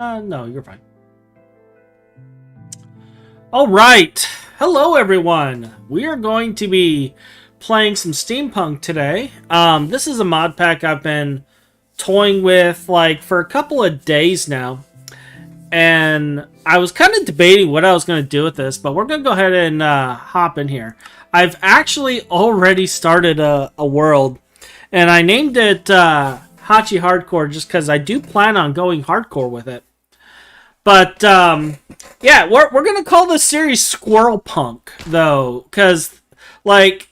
No, you're fine. All right. Hello, everyone. We are going to be playing some Steampunk today. This is a mod pack I've been toying with like for a couple of days now. And I was kind of debating what I was going to do with this, but we're going to go ahead and hop in here. I've actually already started a world, and I named it Hachi Hardcore just because I do plan on going hardcore with it. But, yeah, we're going to call this series SquirrelPunk, though, because, like,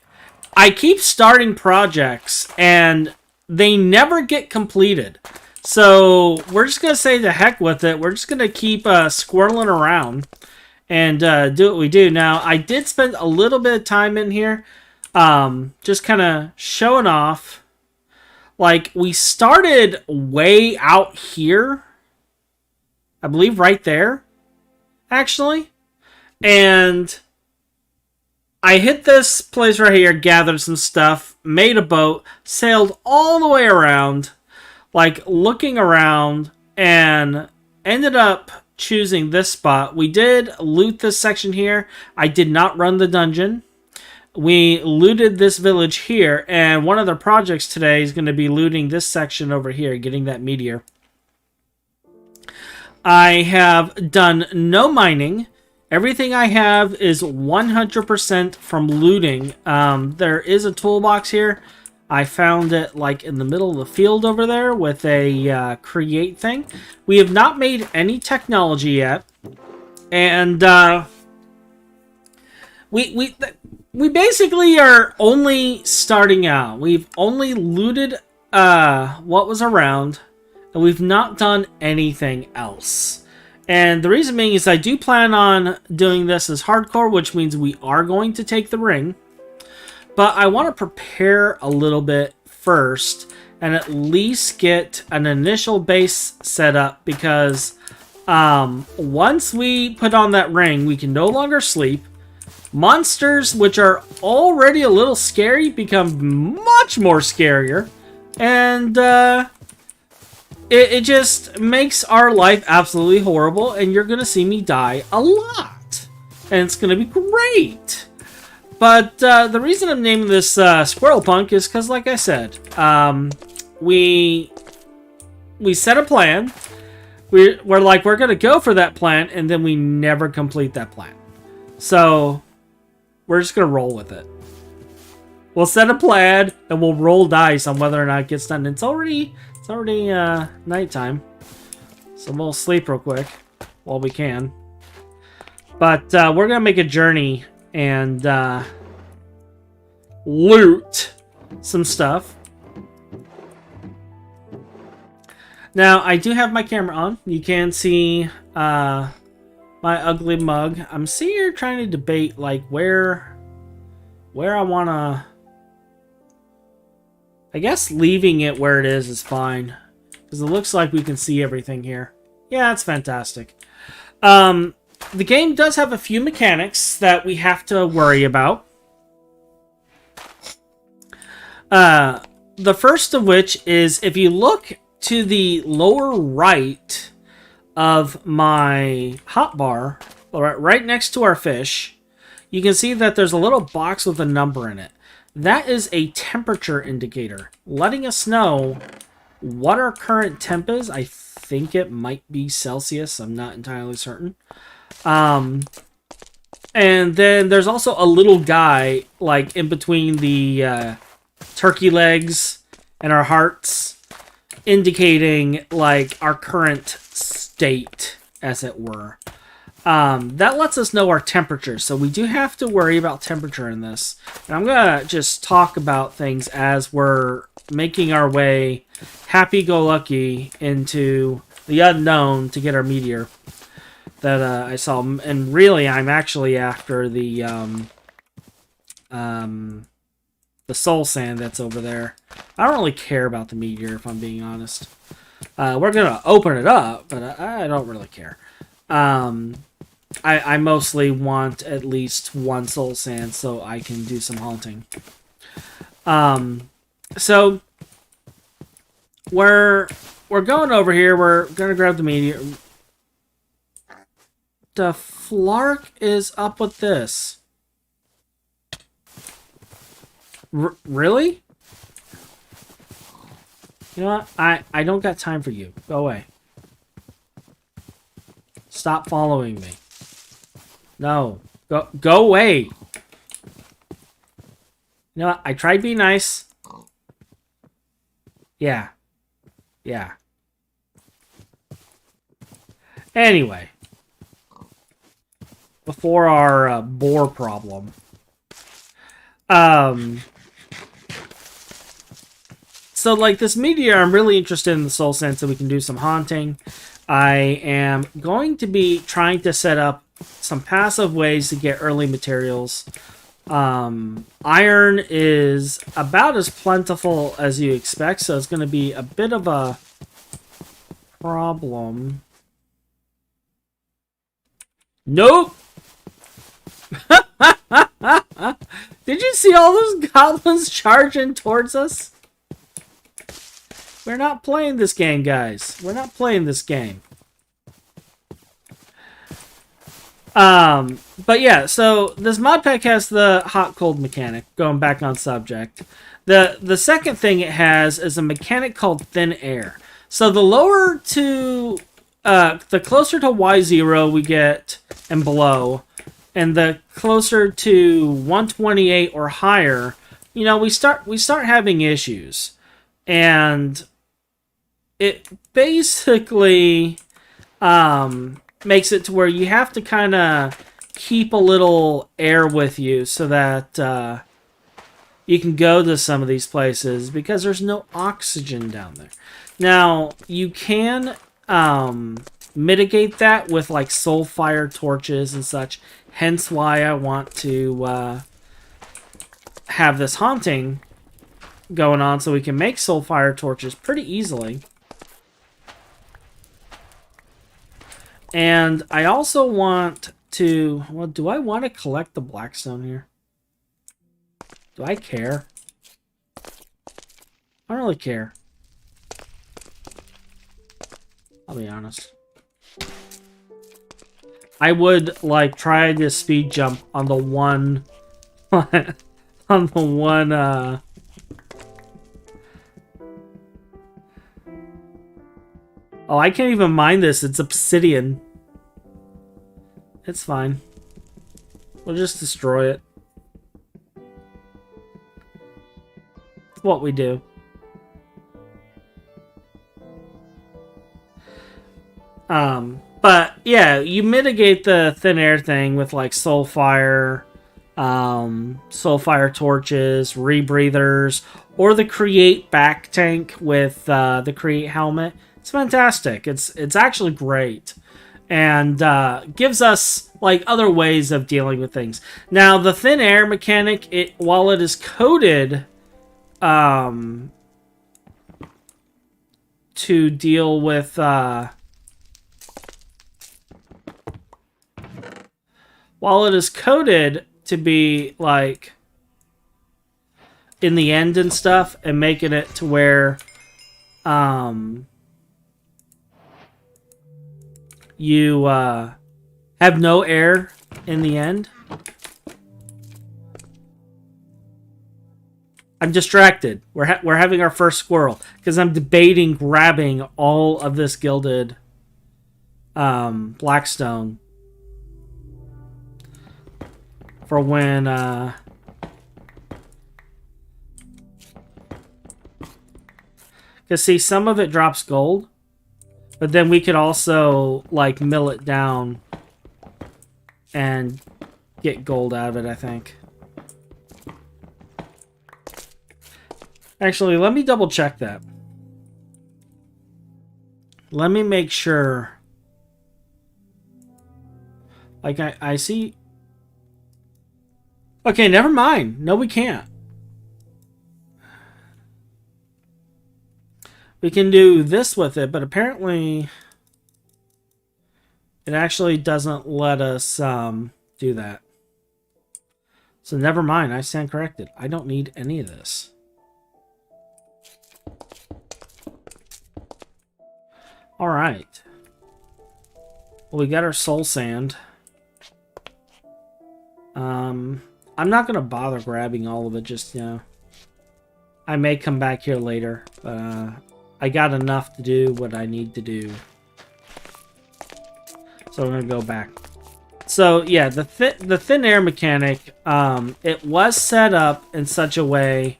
I keep starting projects, and they never get completed. So, we're just going to say the heck with it. We're just going to keep squirreling around and do what we do. Now, I did spend a little bit of time in here, just kind of showing off. Like, we started way out here. I believe right there, actually. And I hit this place right here, gathered some stuff, made a boat, sailed all the way around, like looking around, and ended up choosing this spot. We did loot this section here. I did not run the dungeon. We looted this village here, and one of the projects today is going to be looting this section over here, getting that meteor. I have done no mining. Everything I have is 100% from looting. There is a toolbox here. I found it like in the middle of the field over there with a create thing. We have not made any technology yet. And we basically are only starting out. We've only looted what was around. And we've not done anything else. And the reason being is I do plan on doing this as hardcore, which means we are going to take the ring. But I want to prepare a little bit first and at least get an initial base set up, because once we put on that ring, we can no longer sleep. Monsters, which are already a little scary, become much more scarier. And it just makes our life absolutely horrible, and you're going to see me die a lot. And it's going to be great. But the reason I'm naming this SquirrelPunk is because, like I said, we set a plan. We're going to go for that plan, and then we never complete that plan. So we're just going to roll with it. We'll set a plan, and we'll roll dice on whether or not it gets done. It's already nighttime, so we'll sleep real quick while we can. But we're gonna make a journey and loot some stuff. Now, I do have my camera on. You can see my ugly mug. I'm sitting here trying to debate like where I wanna. I guess leaving it where it is fine, because it looks like we can see everything here. Yeah, it's fantastic. The game does have a few mechanics that we have to worry about. The first of which is if you look to the lower right of my hotbar, right next to our fish, you can see that there's a little box with a number in it. That is a temperature indicator, letting us know what our current temp is. I think it might be Celsius. I'm not entirely certain. And then there's also a little guy, like, in between the turkey legs and our hearts, indicating, like, our current state, as it were. That lets us know our temperature, so we do have to worry about temperature in this. And I'm going to just talk about things as we're making our way happy-go-lucky into the unknown to get our meteor that I saw. And really, I'm actually after the soul sand that's over there. I don't really care about the meteor, if I'm being honest. We're going to open it up, but I don't really care. I mostly want at least one soul sand so I can do some haunting. So we're going over here. We're gonna grab the meteor. the flark is up with this? Really? You know what? I don't got time for you. Go away. Stop following me. No. Go away. You know what? I tried being nice. Yeah. Yeah. Anyway. Before our boar problem. So, like, this meteor, I'm really interested in the soul sand so we can do some haunting. I am going to be trying to set up some passive ways to get early materials. Iron is about as plentiful as you expect, so it's going to be a bit of a problem. Nope! Did you see all those goblins charging towards us? We're not playing this game, guys. We're not playing this game. But yeah, so this mod pack has the hot-cold mechanic, going back on subject. The second thing it has is a mechanic called thin air. So the lower to, the closer to Y0 we get and below, and the closer to 128 or higher, you know, we start having issues. And it basically makes it to where you have to kind of keep a little air with you so that you can go to some of these places because there's no oxygen down there. Now, you can mitigate that with like soul fire torches and such, hence why I want to have this haunting going on so we can make soul fire torches pretty easily. And I also want to... Well, do I want to collect the blackstone here? Do I care? I don't really care. I'll be honest. I would, like, try to speed jump on the one... on the one, Oh, I can't even mine this. It's obsidian. It's fine. We'll just destroy it. It's what we do. But yeah, you mitigate the thin air thing with like soul fire torches, rebreathers, or the create back tank with the create helmet. It's fantastic. It's actually great, and gives us like other ways of dealing with things. Now the thin air mechanic, while it is coded to deal with while it is coded to be like in the end and stuff, and making it to where you have no air in the end. I'm distracted. We're having our first squirrel because I'm debating grabbing all of this gilded blackstone for when because see, some of it drops gold. But then we could also, like, mill it down and get gold out of it, I think. Actually, let me double check that. Let me make sure. Like, I see... Okay, never mind. No, we can't. We can do this with it, but apparently it actually doesn't let us do that. So never mind, I stand corrected. I don't need any of this. All right. Well, we got our soul sand. I'm not going to bother grabbing all of it just, you know. I may come back here later, but I got enough to do what I need to do. So I'm going to go back. So, yeah, the thin air mechanic, it was set up in such a way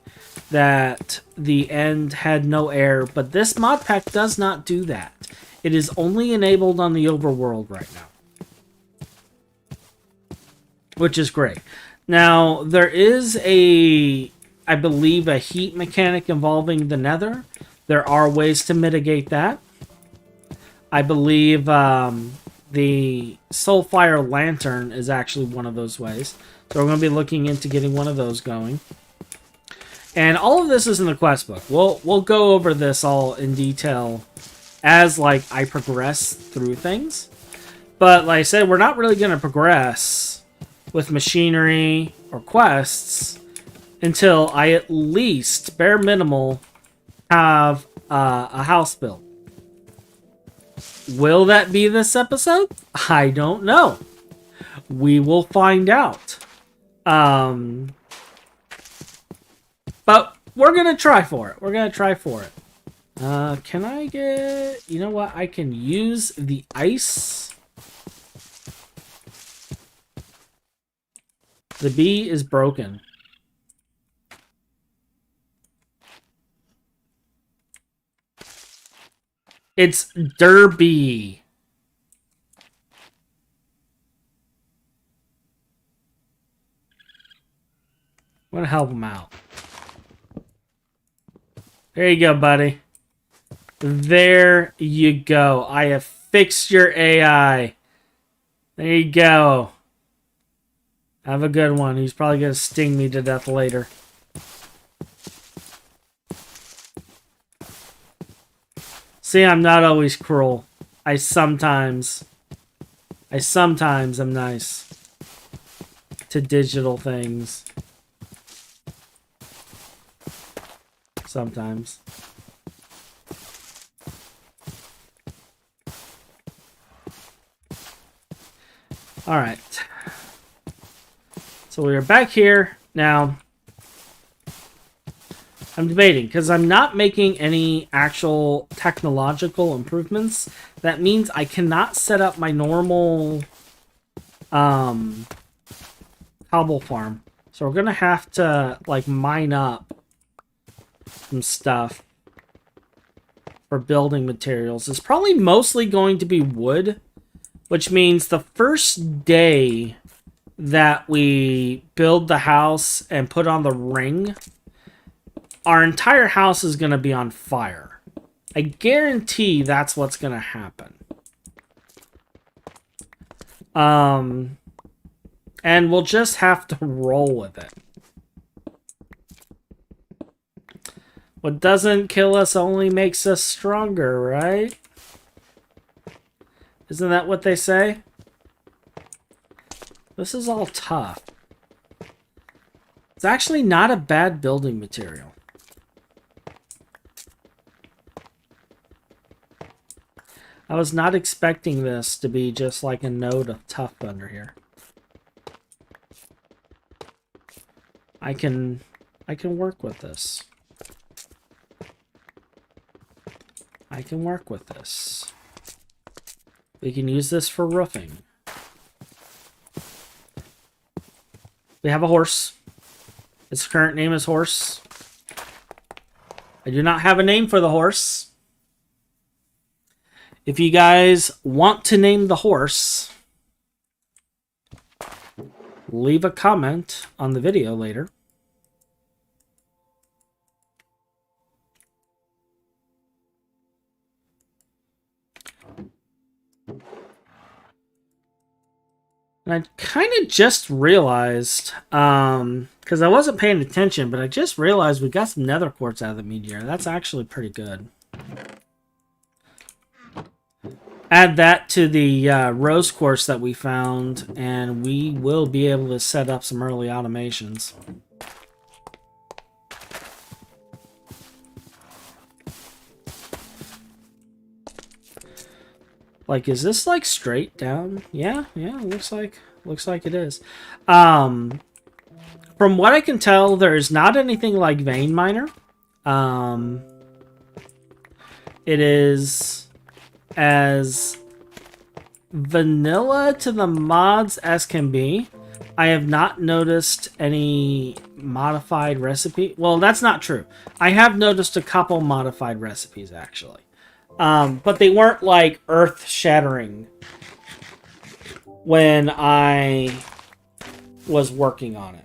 that the end had no air, but this mod pack does not do that. It is only enabled on the overworld right now, which is great. Now, there is I believe, a heat mechanic involving the nether. There are ways to mitigate that. I believe the Soulfire Lantern is actually one of those ways. So we're going to be looking into getting one of those going. And all of this is in the quest book. We'll go over this all in detail as like I progress through things. But like I said, we're not really going to progress with machinery or quests until I at least, bare minimal, have a house built. Will that be this episode? I don't know. We will find out. But we're going to try for it. We're going to try for it. Can I get... You know what? I can use the ice. The bee is broken. It's Derby. I'm going to help him out. There you go, buddy. There you go. I have fixed your AI. There you go. Have a good one. He's probably going to sting me to death later. See, I'm not always cruel. I sometimes am nice to digital things. Sometimes. All right. So we are back here now. I'm debating because I'm not making any actual technological improvements. That means I cannot set up my normal cobble farm. So we're gonna have to like mine up some stuff for building materials. It's probably mostly going to be wood, which means the first day that we build the house and put on the ring, our entire house is going to be on fire. I guarantee that's what's going to happen. And we'll just have to roll with it. What doesn't kill us only makes us stronger, right? Isn't that what they say? This is all tough. It's actually not a bad building material. I was not expecting this to be just like a node of tough under here. I can work with this. I can work with this. We can use this for roofing. We have a horse. Its current name is Horse. I do not have a name for the horse. If you guys want to name the horse, leave a comment on the video later. And I kind of just realized, because I wasn't paying attention, but I just realized we got some nether quartz out of the meteor. That's actually pretty good. Add that to the rose quartz that we found, and we will be able to set up some early automations. Like, is this like straight down? Yeah, looks like it is. From what I can tell, there's not anything like Vein Miner. It is as vanilla to the mods as can be. I have not noticed any modified recipe. Well, that's not true. I have noticed a couple modified recipes, actually. But they weren't, like, earth-shattering when I was working on it.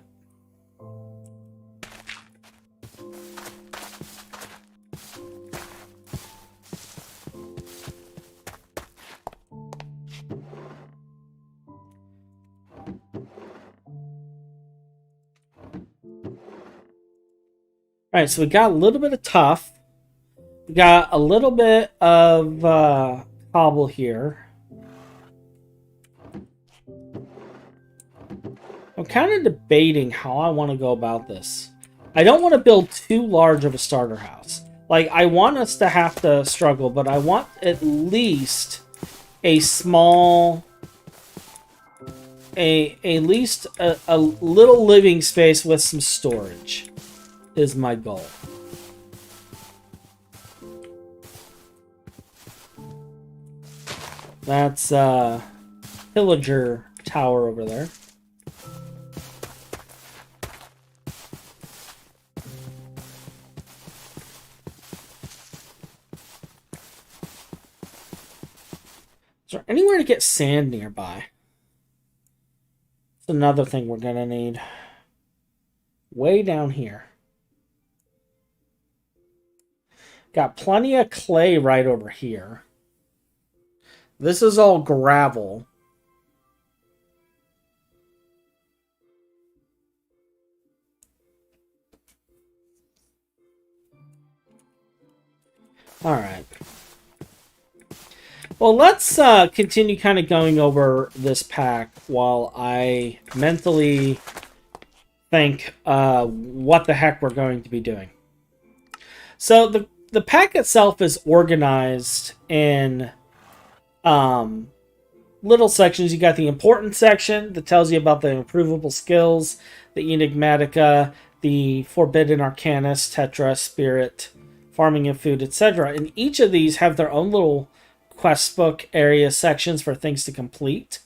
Alright, so we got a little bit of tuff. We got a little bit of cobble here. I'm kind of debating how I want to go about this. I don't want to build too large of a starter house. Like, I want us to have to struggle, but I want at least a small... at least a little living space with some storage is my goal. That's Pillager Tower over there. Is there anywhere to get sand nearby? That's another thing we're gonna need. Way down here. Got plenty of clay right over here. This is all gravel. Alright. Well, let's continue kind of going over this pack while I mentally think what the heck we're going to be doing. So the pack itself is organized in little sections. You got the important section that tells you about the improvable skills, the enigmatica, the forbidden arcanus, tetra, spirit, farming and food, etc. And each of these have their own little quest book area sections for things to complete.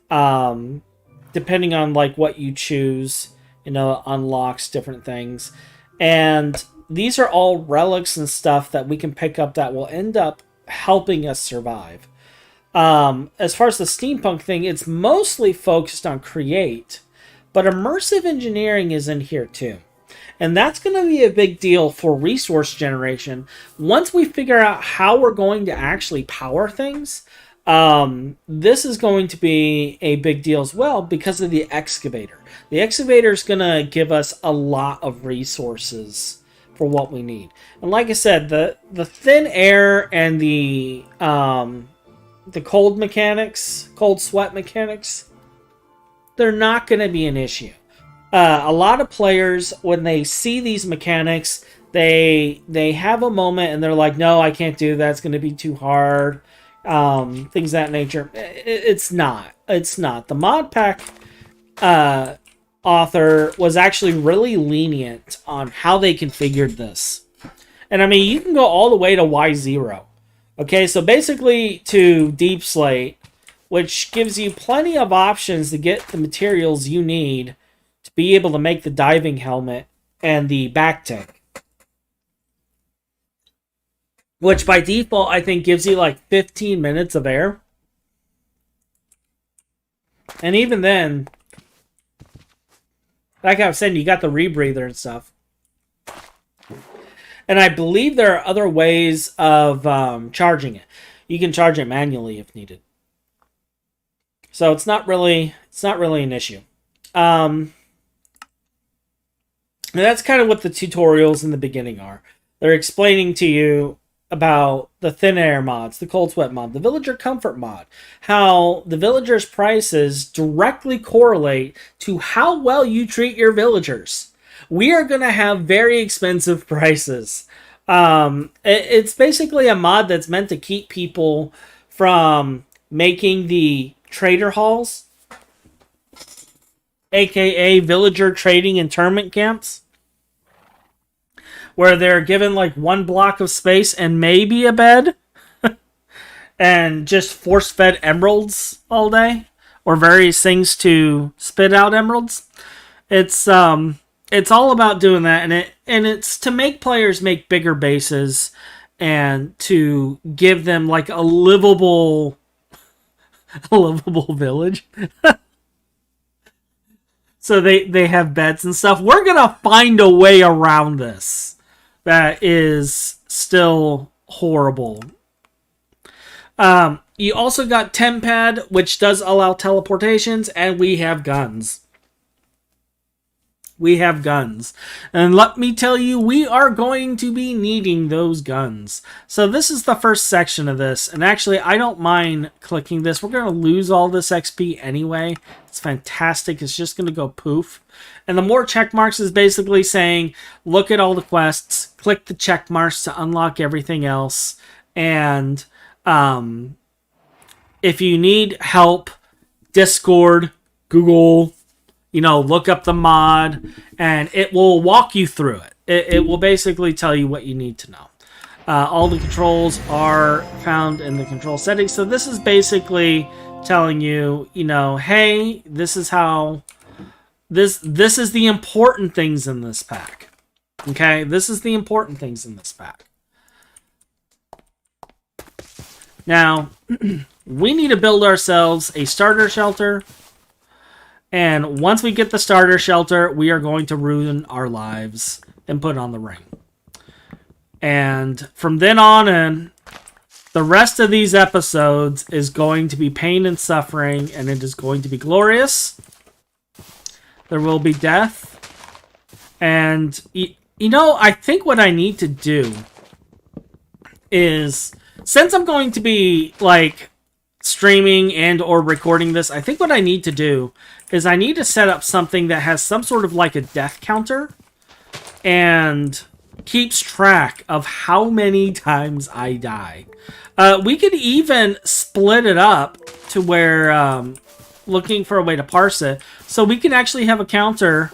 Depending on like what you choose, you know, unlocks different things. And these are all relics and stuff that we can pick up that will end up helping us survive. As far as the steampunk thing, it's mostly focused on create, but immersive engineering is in here too. And that's going to be a big deal for resource generation. Once we figure out how we're going to actually power things, this is going to be a big deal as well because of the excavator. The excavator is going to give us a lot of resources for what we need. And like I said, the thin air and the cold mechanics, cold sweat mechanics, they're not going to be an issue. A lot of players, when they see these mechanics, they have a moment and they're like, no, I can't do that. It's going to be too hard. Things of that nature. It's not. It's not. The mod pack author was actually really lenient on how they configured this. And I mean, you can go all the way to Y0. Okay, so basically to Deep Slate, which gives you plenty of options to get the materials you need to be able to make the diving helmet and the back tank. Which by default, I think gives you like 15 minutes of air. And even then, like I was saying, you got the rebreather and stuff. And I believe there are other ways of charging it. You can charge it manually if needed. So it's not really an issue. And that's kind of what the tutorials in the beginning are. They're explaining to you about the thin air mods, the cold sweat mod, the villager comfort mod, how the villagers' prices directly correlate to how well you treat your villagers. We are going to have very expensive prices It's basically a mod that's meant to keep people from making the trader halls, aka villager trading and tournament camps, where they're given like one block of space and maybe a bed and just force fed emeralds all day or various things to spit out emeralds. It's all about doing that, and it's to make players make bigger bases and to give them like a livable village. So they have beds and stuff. We're gonna find a way around this that is still horrible. You also got Tempad, which does allow teleportations, and we have guns. We have guns. And let me tell you, we are going to be needing those guns. So this is the first section of this. And actually, I don't mind clicking this. We're going to lose all this XP anyway. It's fantastic. It's just going to go poof. And the more check marks is basically saying, look at all the quests, click the check marks to unlock everything else. And if you need help, Discord, Google, look up the mod, and it will walk you through it. It will basically tell you what you need to know. All the controls are found in the control settings. So this is basically telling you, hey, this is how... This is the important things in this pack. Okay? This is the important things in this pack. Now, we need to build ourselves a starter shelter. And once we get the starter shelter, we are going to ruin our lives and put on the ring. And from then on in, the rest of these episodes is going to be pain and suffering, and it is going to be glorious. There will be death. And, I think what I need to do is, since I'm going to be, streaming and or recording this, I think what I need to do is I need to set up something that has some sort of a death counter and keeps track of how many times I die. We could even split it up to where, looking for a way to parse it, so we can actually have a counter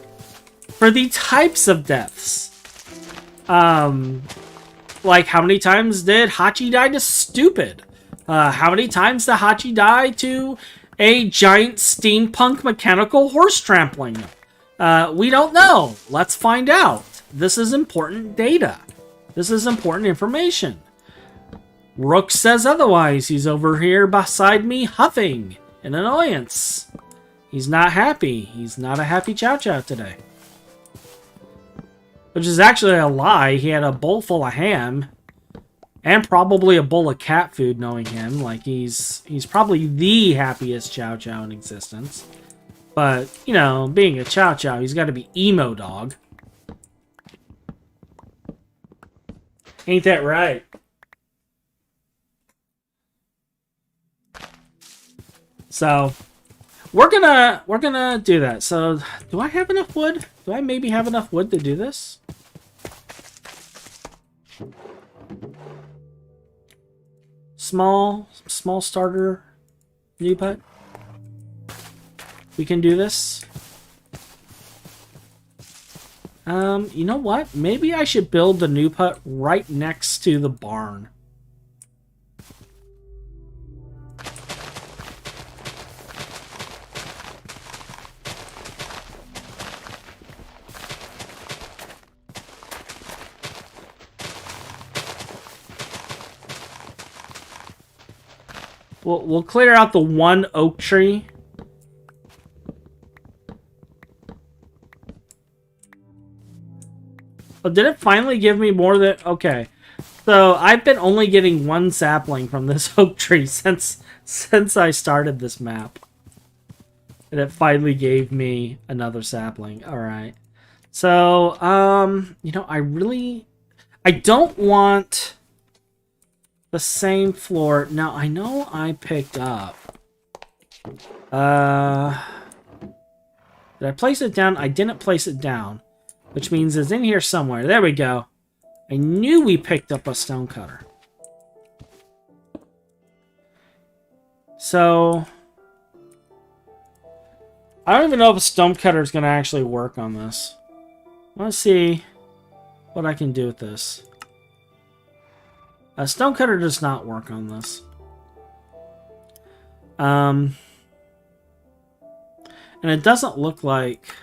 for the types of deaths. Like how many times did Hachi die to stupid? How many times did Hachi die to a giant steampunk mechanical horse trampling? We don't know. Let's find out. This is important data. This is important information. Rook says otherwise. He's over here beside me huffing in annoyance. He's not happy. He's not a happy Chow Chow today. Which is actually a lie. He had a bowl full of ham. And probably a bowl of cat food, knowing him. He's probably the happiest Chow Chow in existence. But, being a Chow Chow, he's got to be emo dog. Ain't that right? So, we're gonna do that. So, do I have enough wood? Do I maybe have enough wood to do this? Small starter new put. We can do this. You know what? Maybe I should build the new put right next to the barn. We'll clear out the one oak tree. Oh, did it finally give me more than... Okay. So, I've been only getting one sapling from this oak tree since I started this map. And it finally gave me another sapling. Alright. So, I don't want the same floor. Now, I know I picked up... Did I place it down? I didn't place it down. Which means it's in here somewhere. There we go. I knew we picked up a stonecutter. So I don't even know if a stonecutter is going to actually work on this. Let's see what I can do with this. A stonecutter does not work on this. And it doesn't look like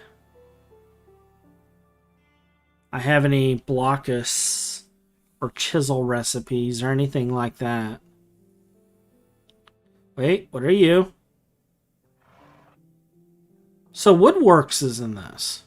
I have any blockus or chisel recipes or anything like that. Wait, what are you? So Woodworks is in this.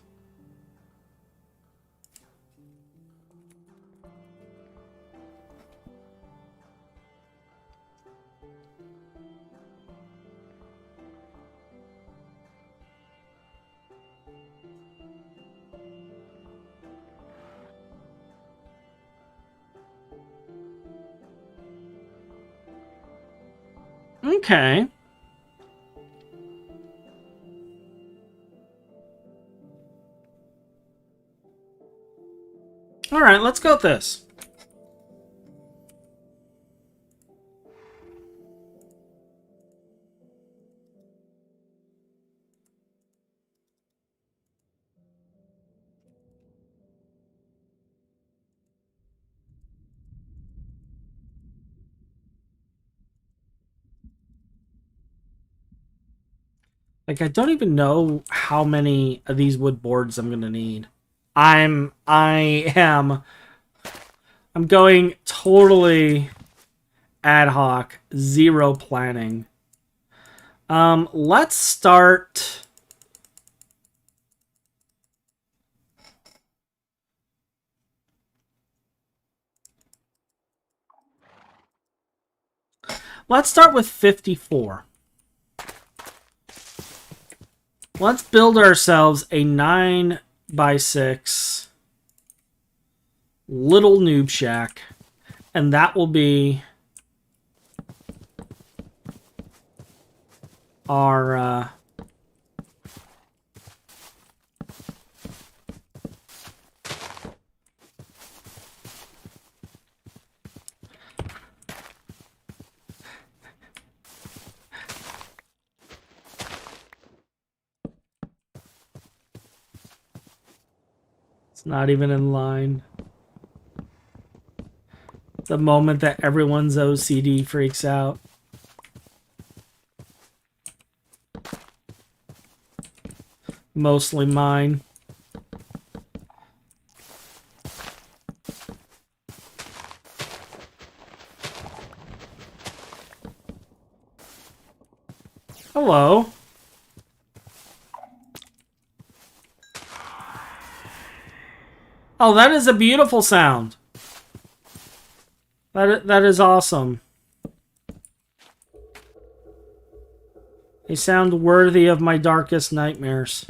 Okay. All right, let's go with this. Like, I don't even know how many of these wood boards I'm gonna need. I'm going totally ad hoc, zero planning. Let's start. Let's start with 54. Let's build ourselves a 9x6 little noob shack, and that will be our it's not even in line. The moment that everyone's OCD freaks out. Mostly mine. Hello. Oh, that is a beautiful sound. That is awesome. They sound worthy of my darkest nightmares.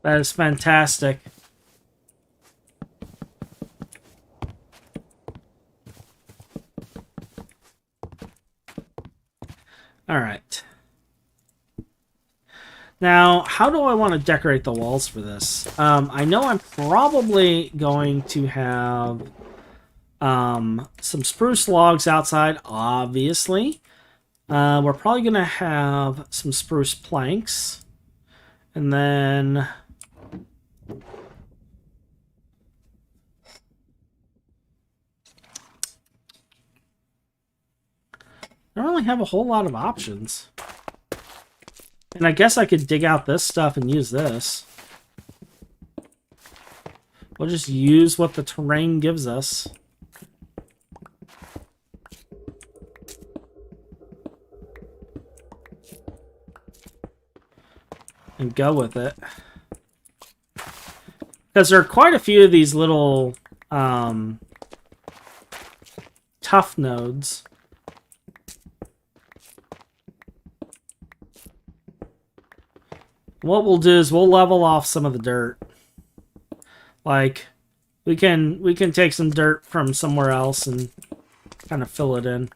That is fantastic. All right. Now, how do I want to decorate the walls for this? I know I'm probably going to have some spruce logs outside, obviously. We're probably going to have some spruce planks. And then I don't really have a whole lot of options. And I guess I could dig out this stuff and use this. We'll just use what the terrain gives us. And go with it. Because there are quite a few of these little tough nodes. What we'll do is we'll level off some of the dirt. Like, we can take some dirt from somewhere else and kind of fill it in.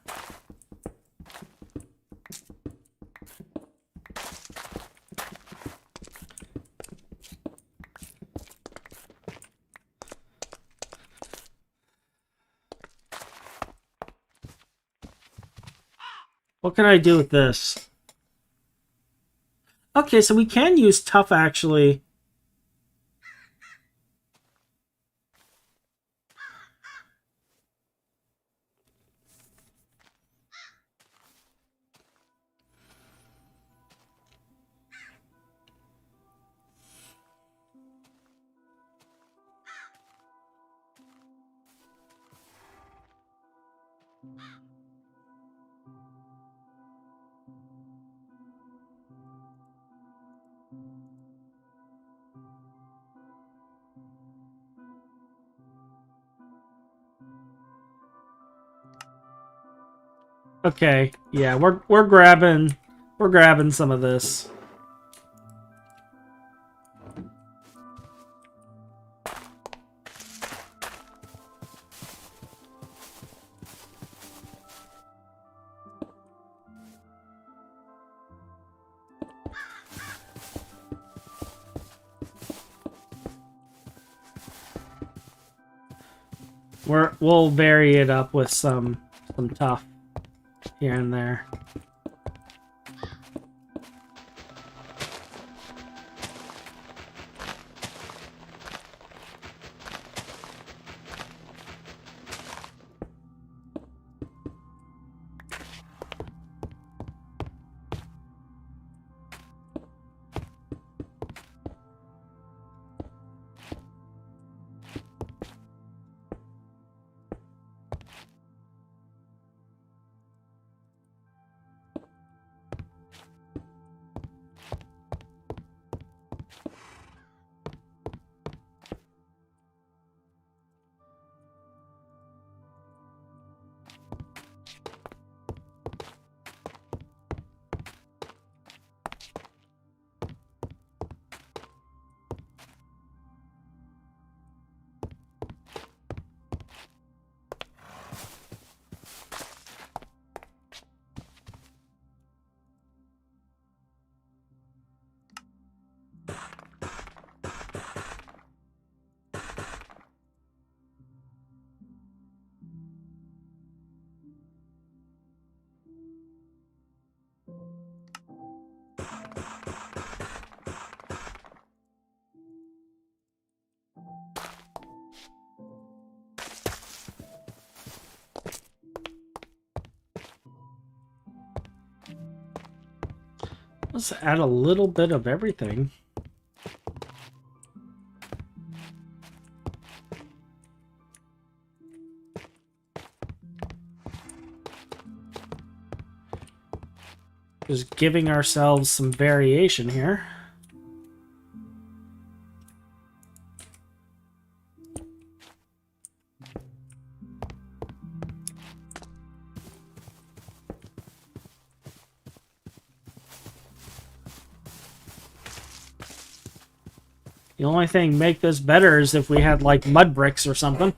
What can I do with this? Okay, so we can use tough, actually. Okay, yeah, we're grabbing some of this. We'll vary it up with some tough here and there. Let's add a little bit of everything. Just giving ourselves some variation here. The only thing make this better is if we had like mud bricks or something.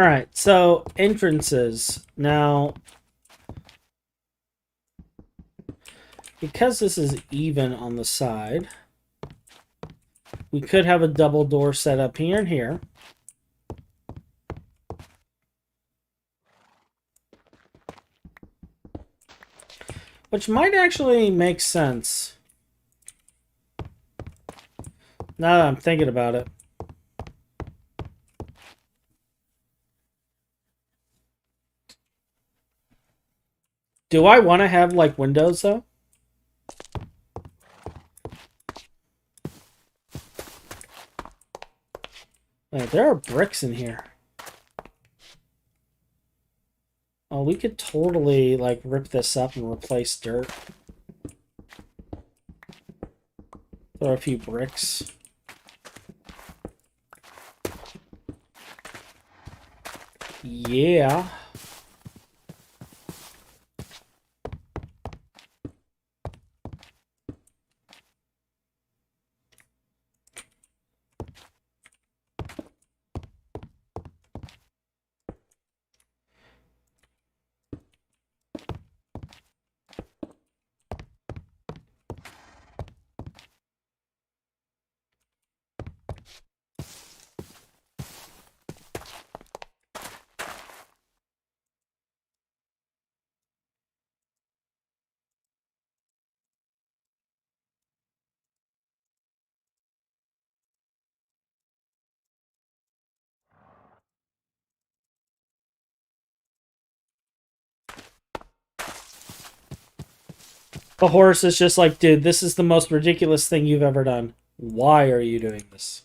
All right, so entrances. Now, because this is even on the side, we could have a double door set up here and here. Which might actually make sense. Now that I'm thinking about it. Do I want to have, like, windows, though? Wait, there are bricks in here. Oh, we could totally, like, rip this up and replace dirt. Throw a few bricks. Yeah. The horse is just like, dude, this is the most ridiculous thing you've ever done. Why are you doing this?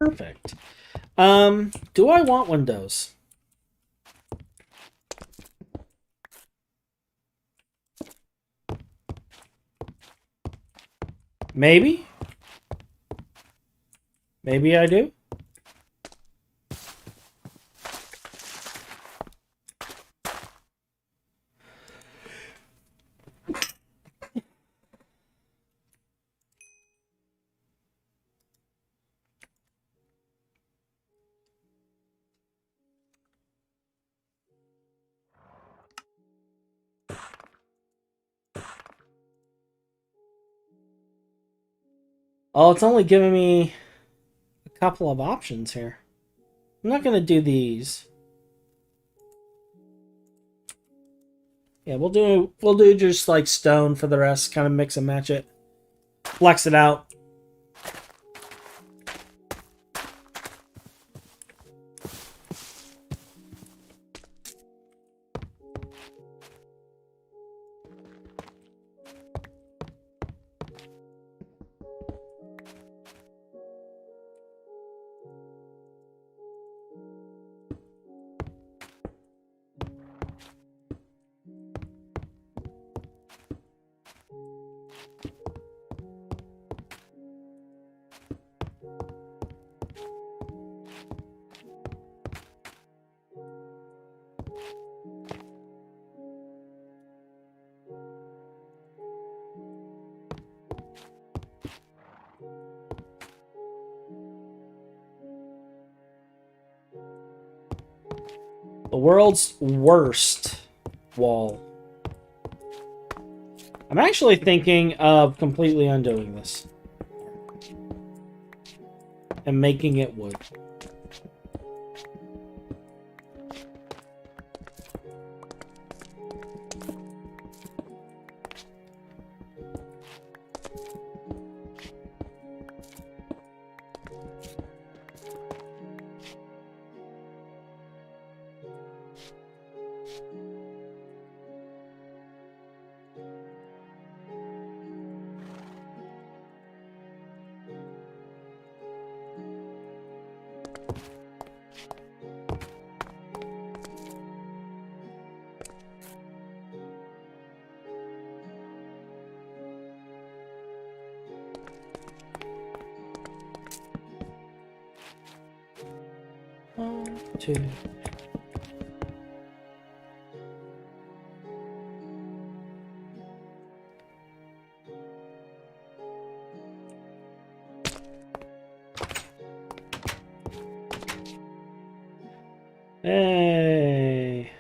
Perfect. Do I want windows? Maybe. Maybe I do. Oh, it's only giving me a couple of options here. I'm not gonna do these. Yeah, we'll do just like stone for the rest, kind of mix and match it. Flex it out. The world's worst wall. I'm actually thinking of completely undoing this. And making it wood. One, two. Hey.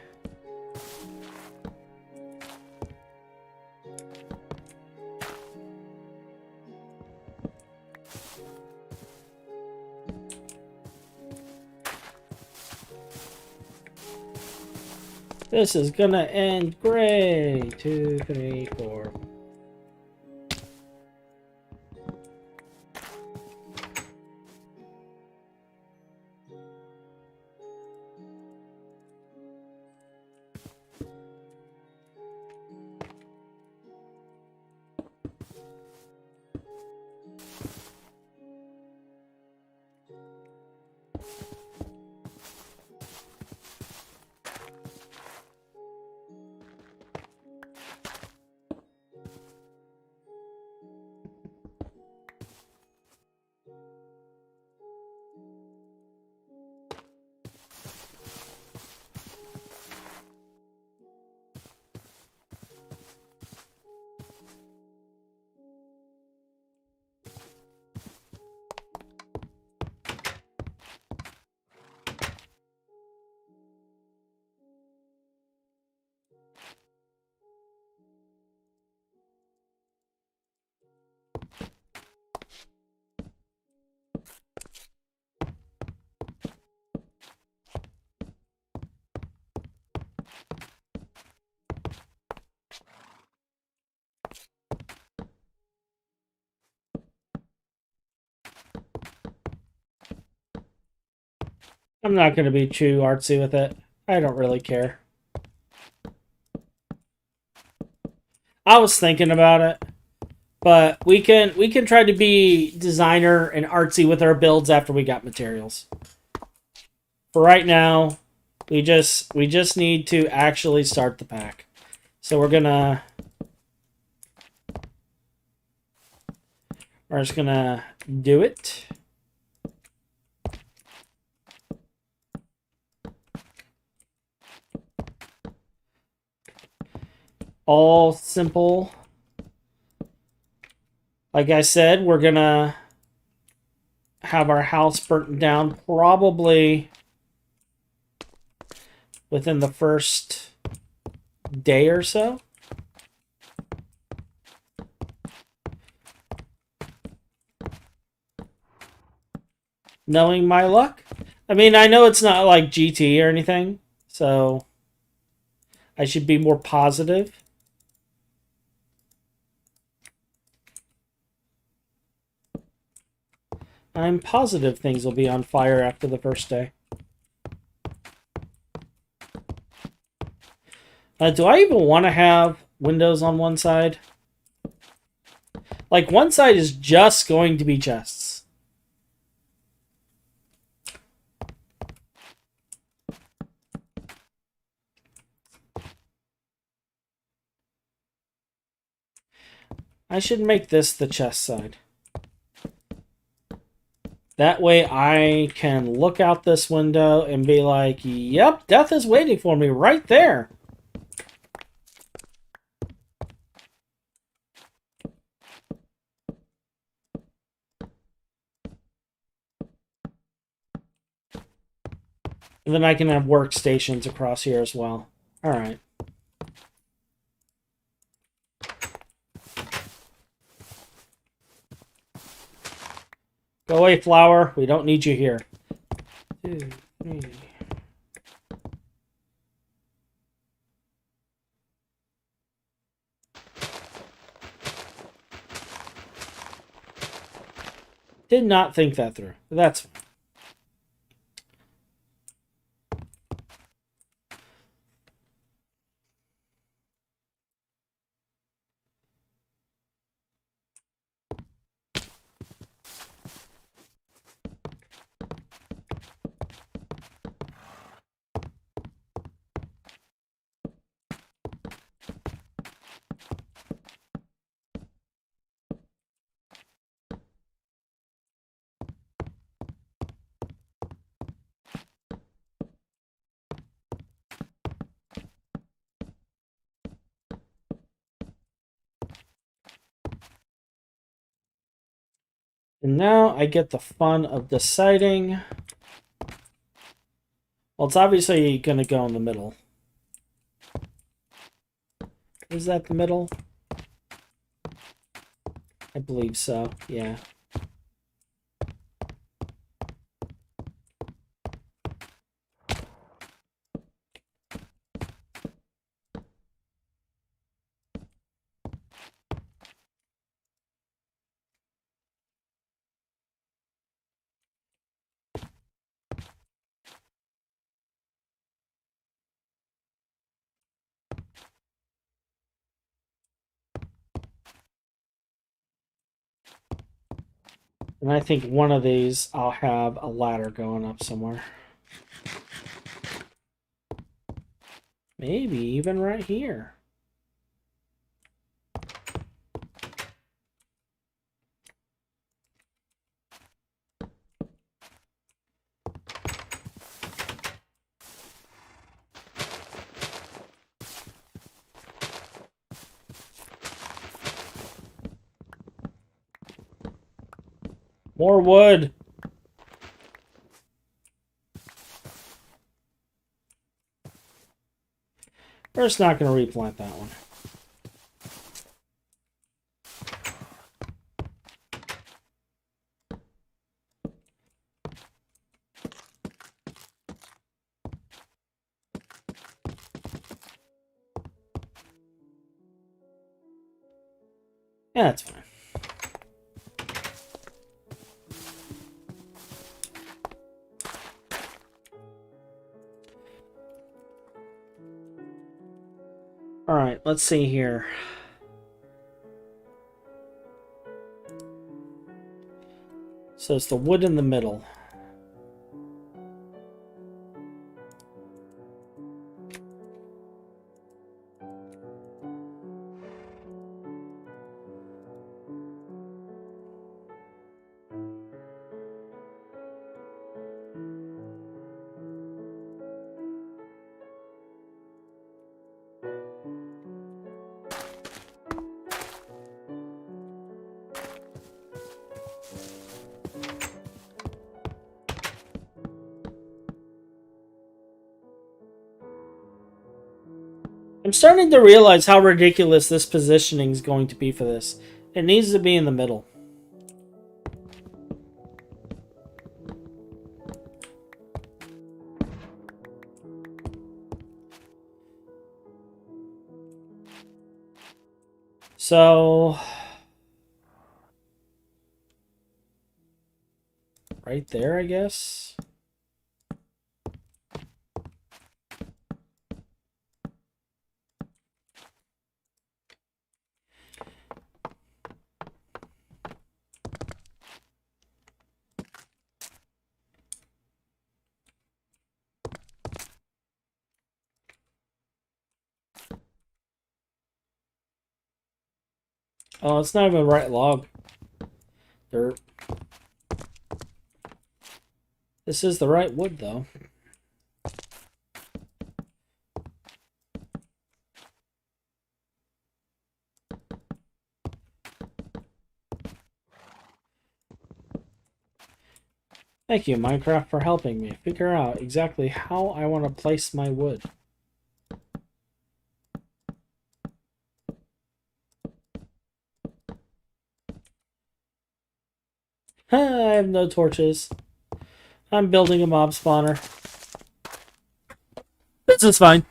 This is gonna end great. 2, 3, 4. I'm not going to be too artsy with it. I don't really care. I was thinking about it, but we can try to be designer and artsy with our builds after we got materials. For right now, we just need to actually start the pack. So we're just gonna do it. All simple. Like I said, we're gonna have our house burnt down probably within the first day or so. Knowing my luck. I mean, I know it's not like GT or anything, so I should be more positive. I'm positive things will be on fire after the first day. Do I even want to have windows on one side? Like, one side is just going to be chests. I should make this the chest side. That way I can look out this window and be like, yep, death is waiting for me right there. And then I can have workstations across here as well. All right. Go away, flower. We don't need you here. 2, 3. Did not think that through. That's fine. And now I get the fun of deciding. Well, it's obviously going to go in the middle. Is that the middle? I believe so, yeah. And I think one of these I'll have a ladder going up somewhere. Maybe even right here. More wood. We're just not going to replant that one. Yeah, that's fine. Alright, let's see here. So it's the wood in the middle. I'm starting to realize how ridiculous this positioning is going to be for this. It needs to be in the middle. So, right there, I guess. Oh, it's not even the right log. Dirt. This is the right wood, though. Thank you, Minecraft, for helping me figure out exactly how I want to place my wood. I have no torches. I'm building a mob spawner. This is fine.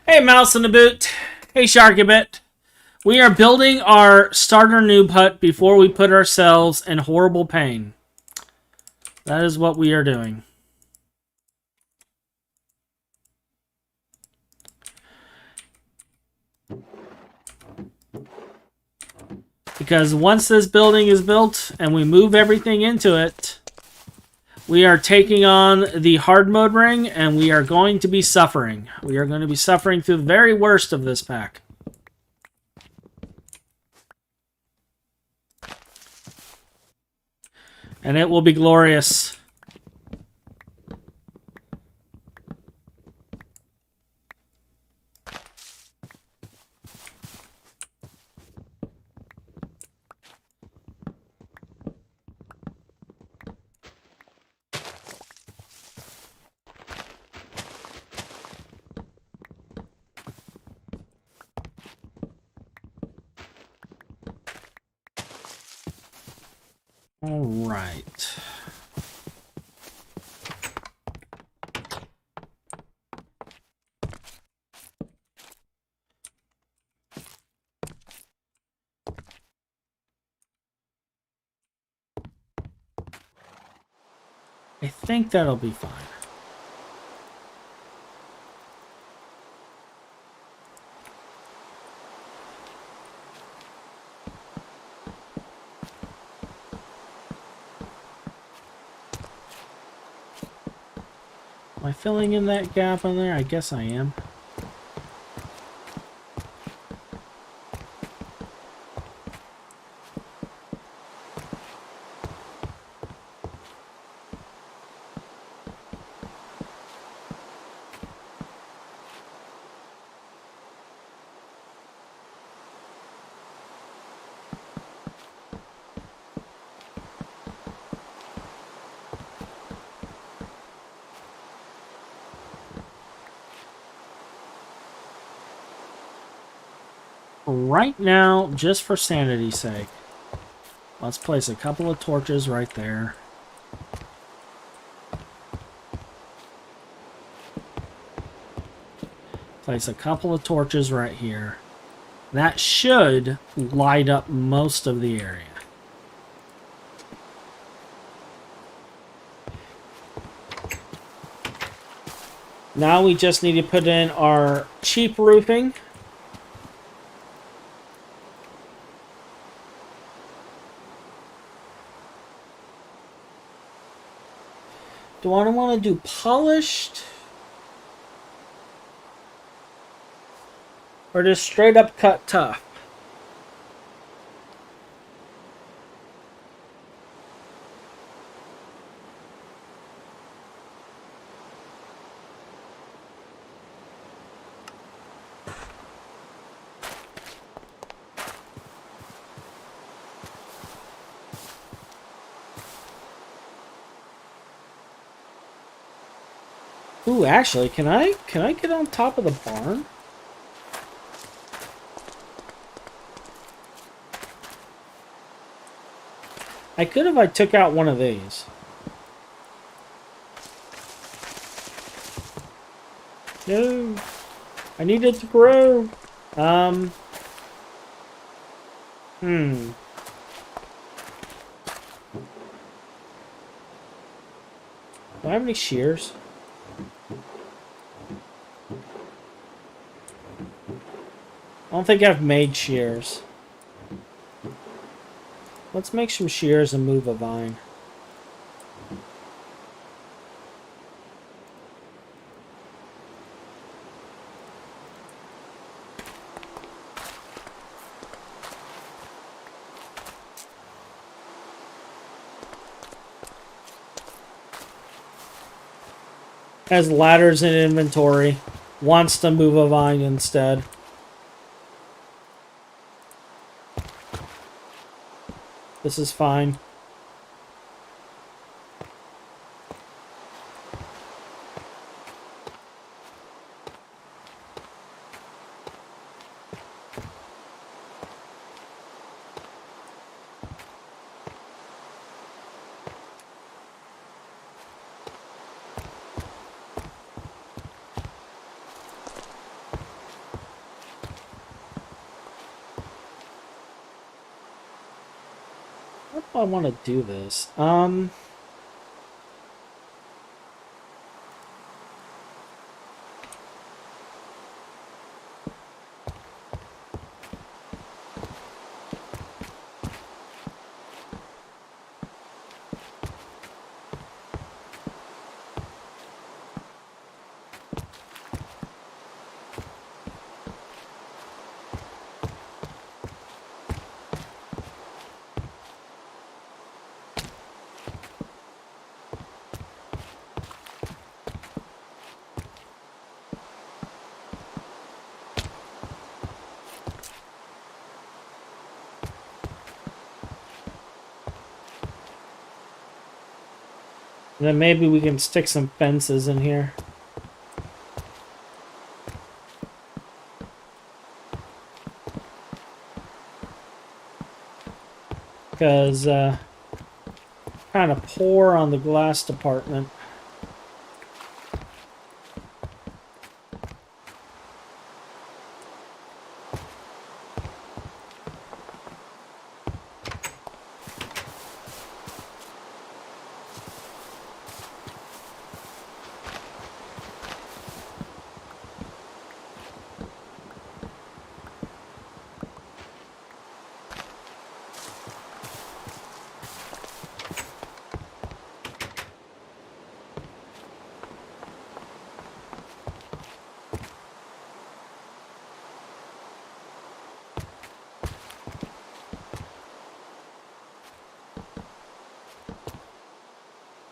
Hey, Mouse in the Boot. Hey, Sharkybit. We are building our starter noob hut before we put ourselves in horrible pain. That is what we are doing. Because once this building is built and we move everything into it, we are taking on the hard mode ring and we are going to be suffering. We are going to be suffering through the very worst of this pack. And it will be glorious. All right. I think that'll be fine. Am I filling in that gap on there? I guess I am. Right now, just for sanity's sake, let's place a couple of torches right there. Place a couple of torches right here. That should light up most of the area. Now we just need to put in our cheap roofing. Do I want to do polished? Or just straight up cut tough? Ooh, actually, can I get on top of the barn? I could if I took out one of these. No. I need it to grow. Do I have any shears? I don't think I've made shears. Let's make some shears and move a vine. Has ladders in inventory. Wants to move a vine instead. This is fine. I want to do this. And then maybe we can stick some fences in here. Because, kind of poor on the glass department.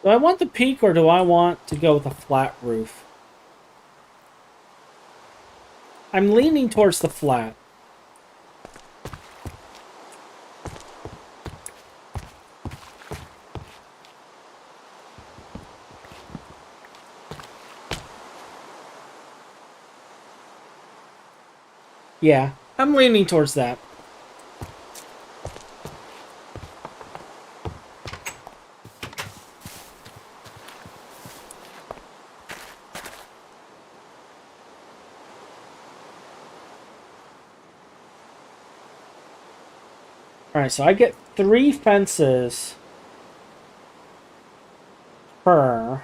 Do I want the peak or do I want to go with a flat roof? I'm leaning towards the flat. Yeah, I'm leaning towards that. Alright, so I get 3 fences per.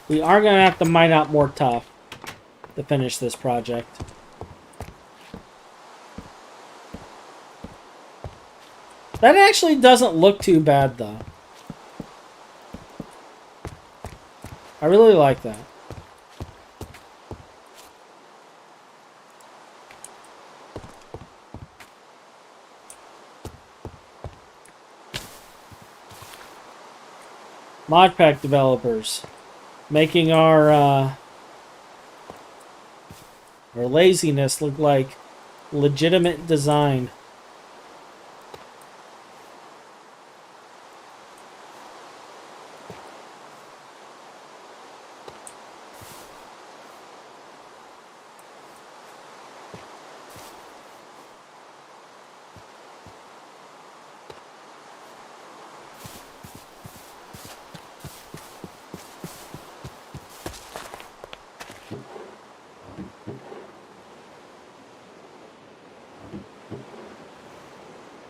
We are going to have to mine out more tough to finish this project. That actually doesn't look too bad, though. I really like that. Modpack developers making our laziness look like legitimate design.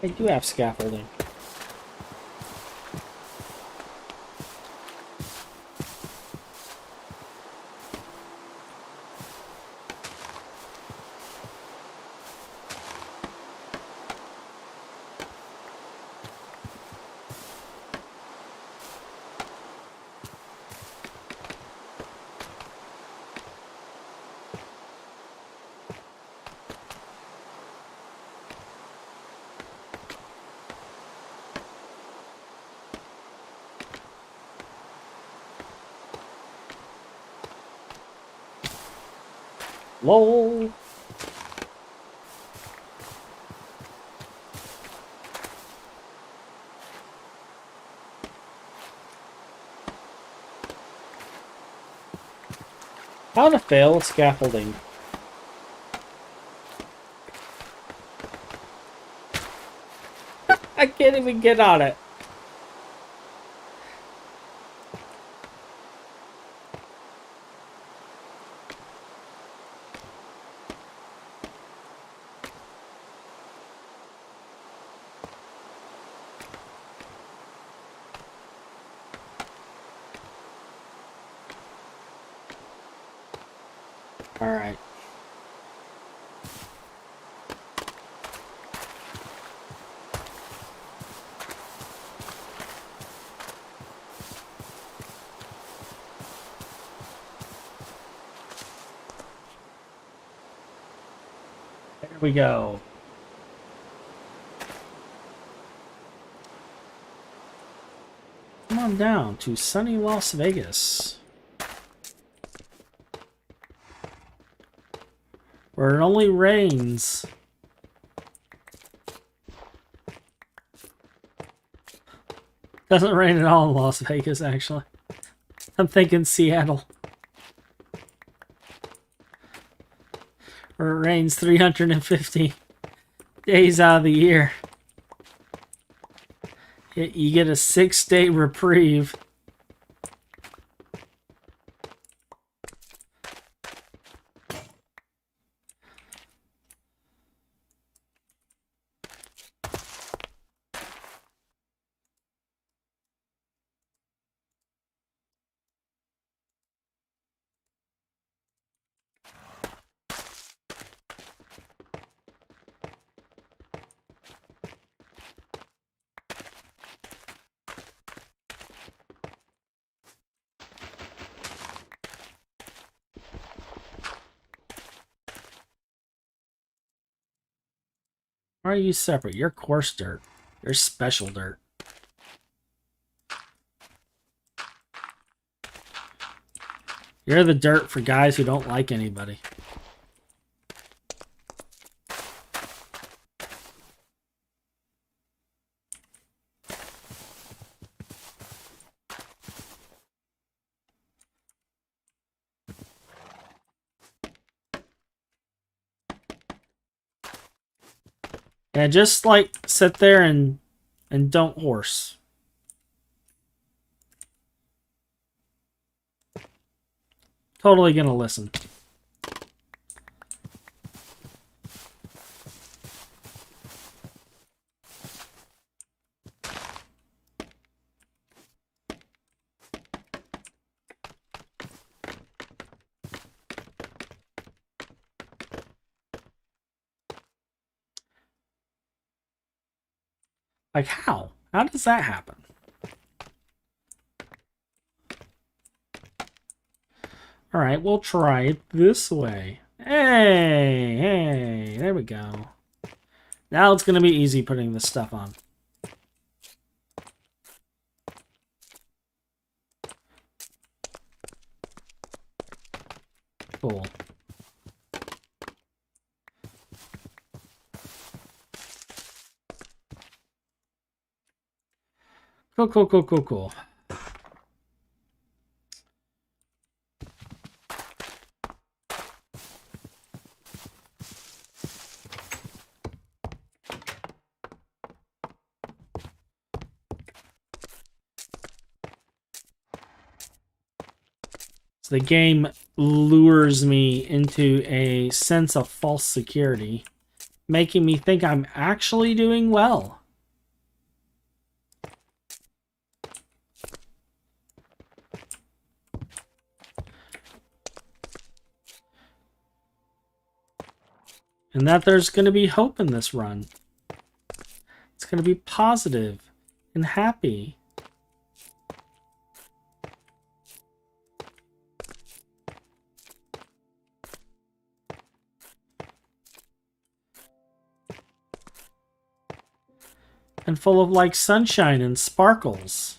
I do have scaffolding. LOL. How to fail scaffolding. I can't even get on it. All right. There we go. Come on down to sunny Las Vegas, where it only rains. Doesn't rain at all in Las Vegas, actually. I'm thinking Seattle, where it rains 350 days out of the year. You get a 6-day reprieve. Why are you separate? You're coarse dirt. You're special dirt. You're the dirt for guys who don't like anybody. Yeah, just like sit there and don't horse. Totally gonna listen. Like how? How does that happen? All right, we'll try it this way. Hey, there we go. Now it's gonna be easy putting this stuff on. Cool. Cool. So the game lures me into a sense of false security, making me think I'm actually doing well. And that there's going to be hope in this run. It's going to be positive and happy. And full of like sunshine and sparkles.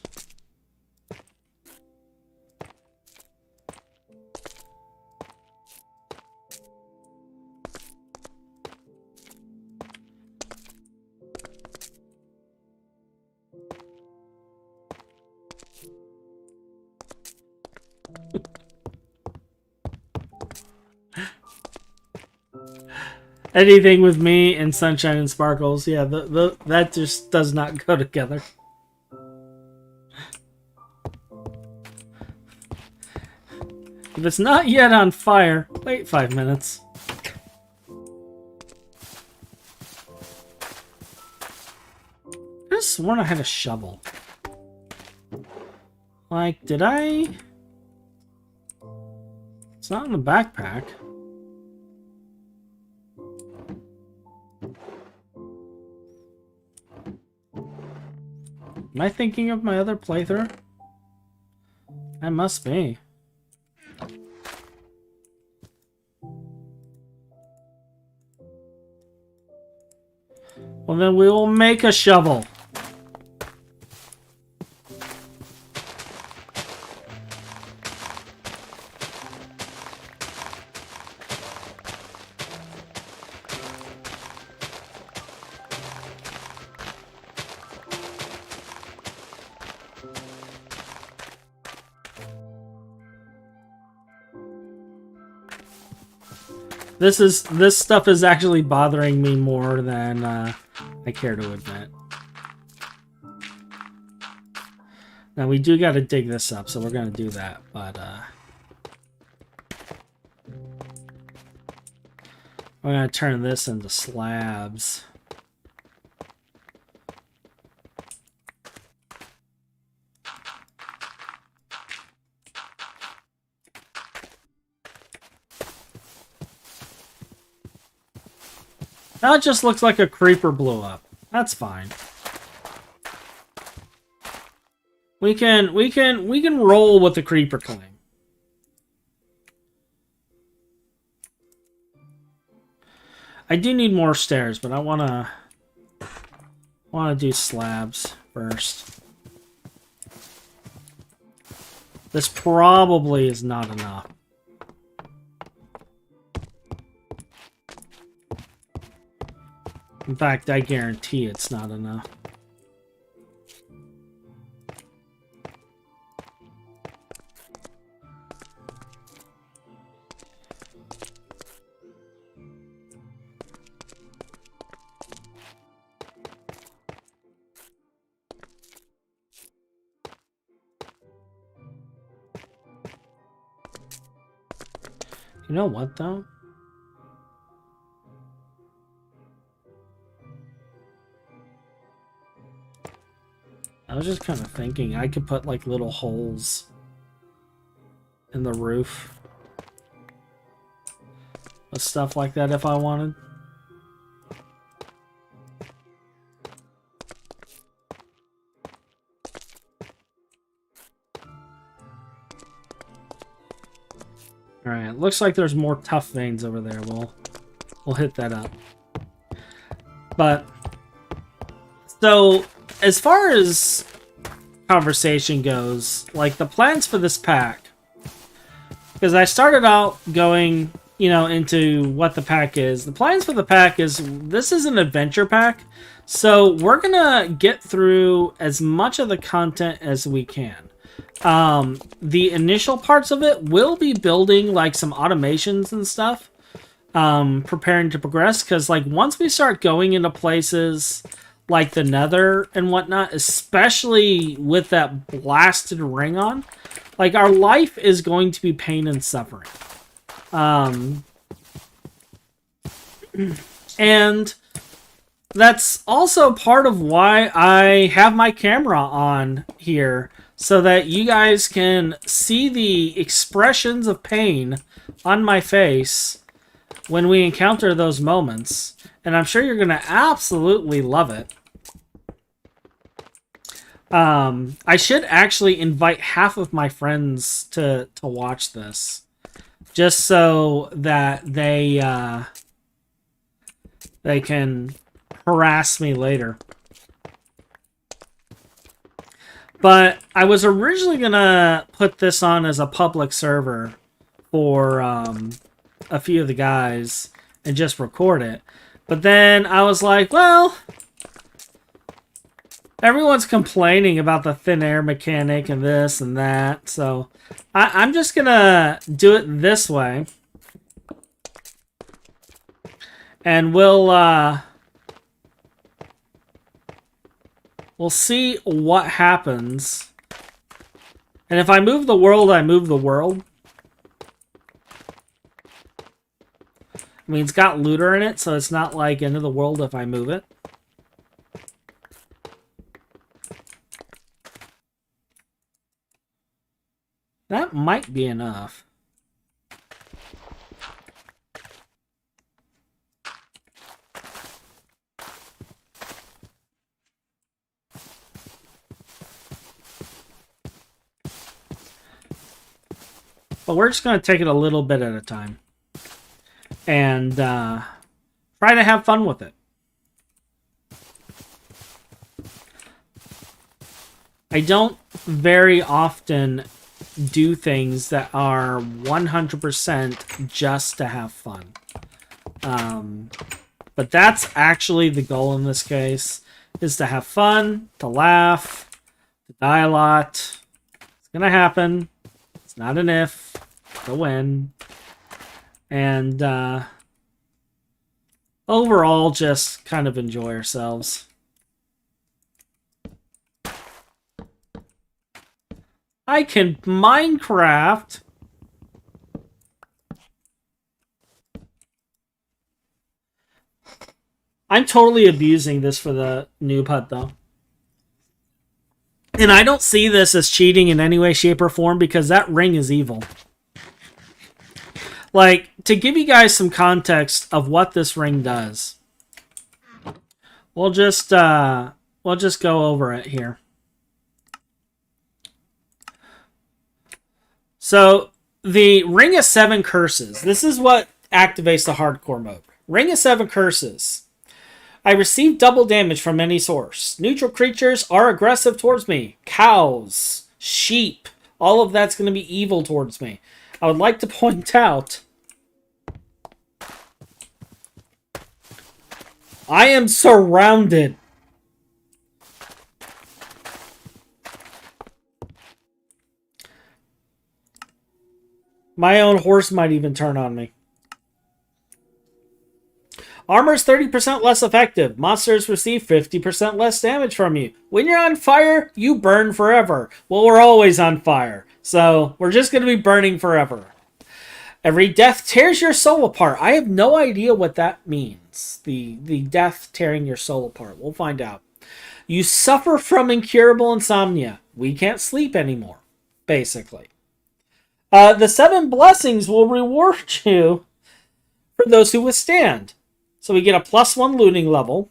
Anything with me and sunshine and sparkles, yeah, that just does not go together. If it's not yet on fire, wait 5 minutes. I just sworn I had a shovel. Like, did I? It's not in the backpack. Am I thinking of my other playthrough? I must be. Well, then we will make a shovel. This stuff is actually bothering me more than I care to admit. Now we do got to dig this up, so we're gonna do that. But we're gonna turn this into slabs. Now it just looks like a creeper blew up. That's fine. We can roll with the creeper claim. I do need more stairs, but I wanna do slabs first. This probably is not enough. In fact, I guarantee it's not enough. You know what, though? I was just kind of thinking I could put, like, little holes in the roof with stuff like that if I wanted. Alright, looks like there's more tough veins over there. We'll hit that up. But, so, as far as conversation goes, like, the plans for this pack, because I started out going, you know, into what the pack is. The plans for the pack is, this is an adventure pack, so we're gonna get through as much of the content as we can. The initial parts of it will be building like some automations and stuff, preparing to progress, because like once we start going into places like the Nether and whatnot, especially with that blasted ring on, like our life is going to be pain and suffering. And that's also part of why I have my camera on here, so that you guys can see the expressions of pain on my face when we encounter those moments. And I'm sure you're going to absolutely love it. I should actually invite half of my friends to watch this, just so that they can harass me later. But I was originally going to put this on as a public server for a few of the guys and just record it. But then I was like, well, everyone's complaining about the thin air mechanic and this and that. So I'm just going to do it this way. And we'll see what happens. And if I move the world, I move the world. I mean, it's got looter in it, so it's not like end of the world if I move it. That might be enough. But we're just going to take it a little bit at a time. And try to have fun with it. I don't very often do things that are 100% just to have fun. But that's actually the goal in this case, is to have fun, to laugh, to die a lot. It's going to happen. It's not an if, it's a when. And overall, just kind of enjoy ourselves. I can Minecraft. I'm totally abusing this for the noob hut, though. And I don't see this as cheating in any way, shape, or form, because that ring is evil. Like, to give you guys some context of what this ring does, we'll just go over it here. So, the Ring of 7 Curses. This is what activates the hardcore mode. Ring of 7 Curses. I receive double damage from any source. Neutral creatures are aggressive towards me. Cows, sheep, all of that's going to be evil towards me. I would like to point out, I am surrounded. My own horse might even turn on me. Armor is 30% less effective. Monsters receive 50% less damage from you. When you're on fire, you burn forever. Well, we're always on fire, so we're just going to be burning forever. Every death tears your soul apart. I have no idea what that means. The death tearing your soul apart. We'll find out. You suffer from incurable insomnia. We can't sleep anymore, basically. The 7 blessings will reward you for those who withstand. So we get a +1 looting level,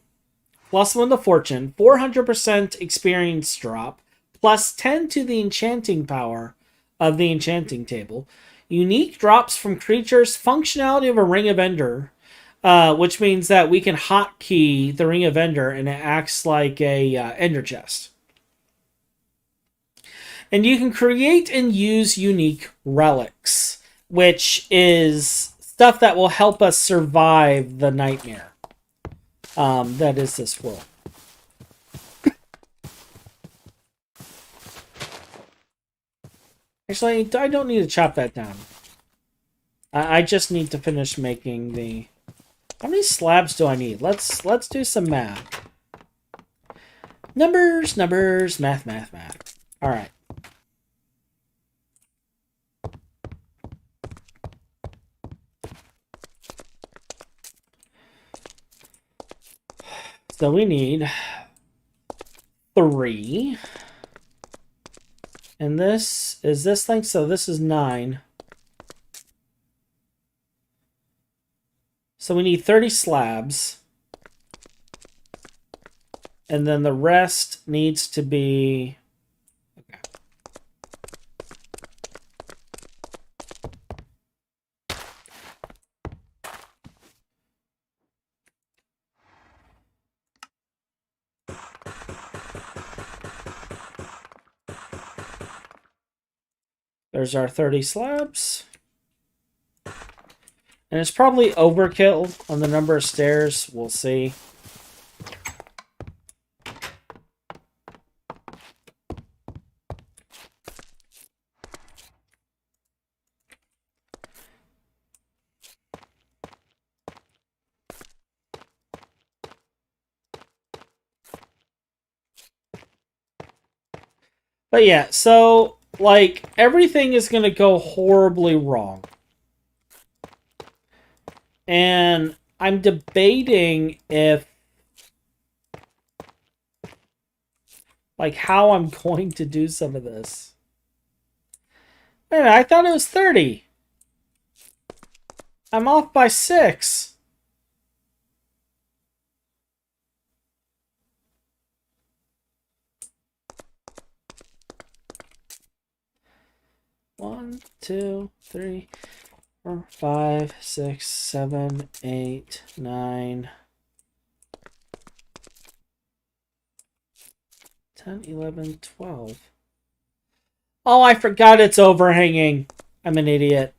+1 to fortune, 400% experience drop, +10 to the enchanting power of the enchanting table. Unique drops from creatures, functionality of a ring of ender, which means that we can hotkey the ring of ender and it acts like a ender chest. And you can create and use unique relics, which is stuff that will help us survive the nightmare that is this world. Actually, I don't need to chop that down. I just need to finish making the... How many slabs do I need? Let's do some math. Numbers, math. All right. So we need 3. And this is this thing, so this is 9. So we need 30 slabs. And then the rest needs to be... Okay. There's our 30 slabs. And it's probably overkill on the number of stairs. We'll see. But yeah, so, like, everything is going to go horribly wrong. And I'm debating if, like, how I'm going to do some of this. Man, I thought it was 30. I'm off by 6. One, 2, 3, 4, 5, 6, 7, 8, 9, 10, 11, 12. Oh, I forgot it's overhanging. I'm an idiot.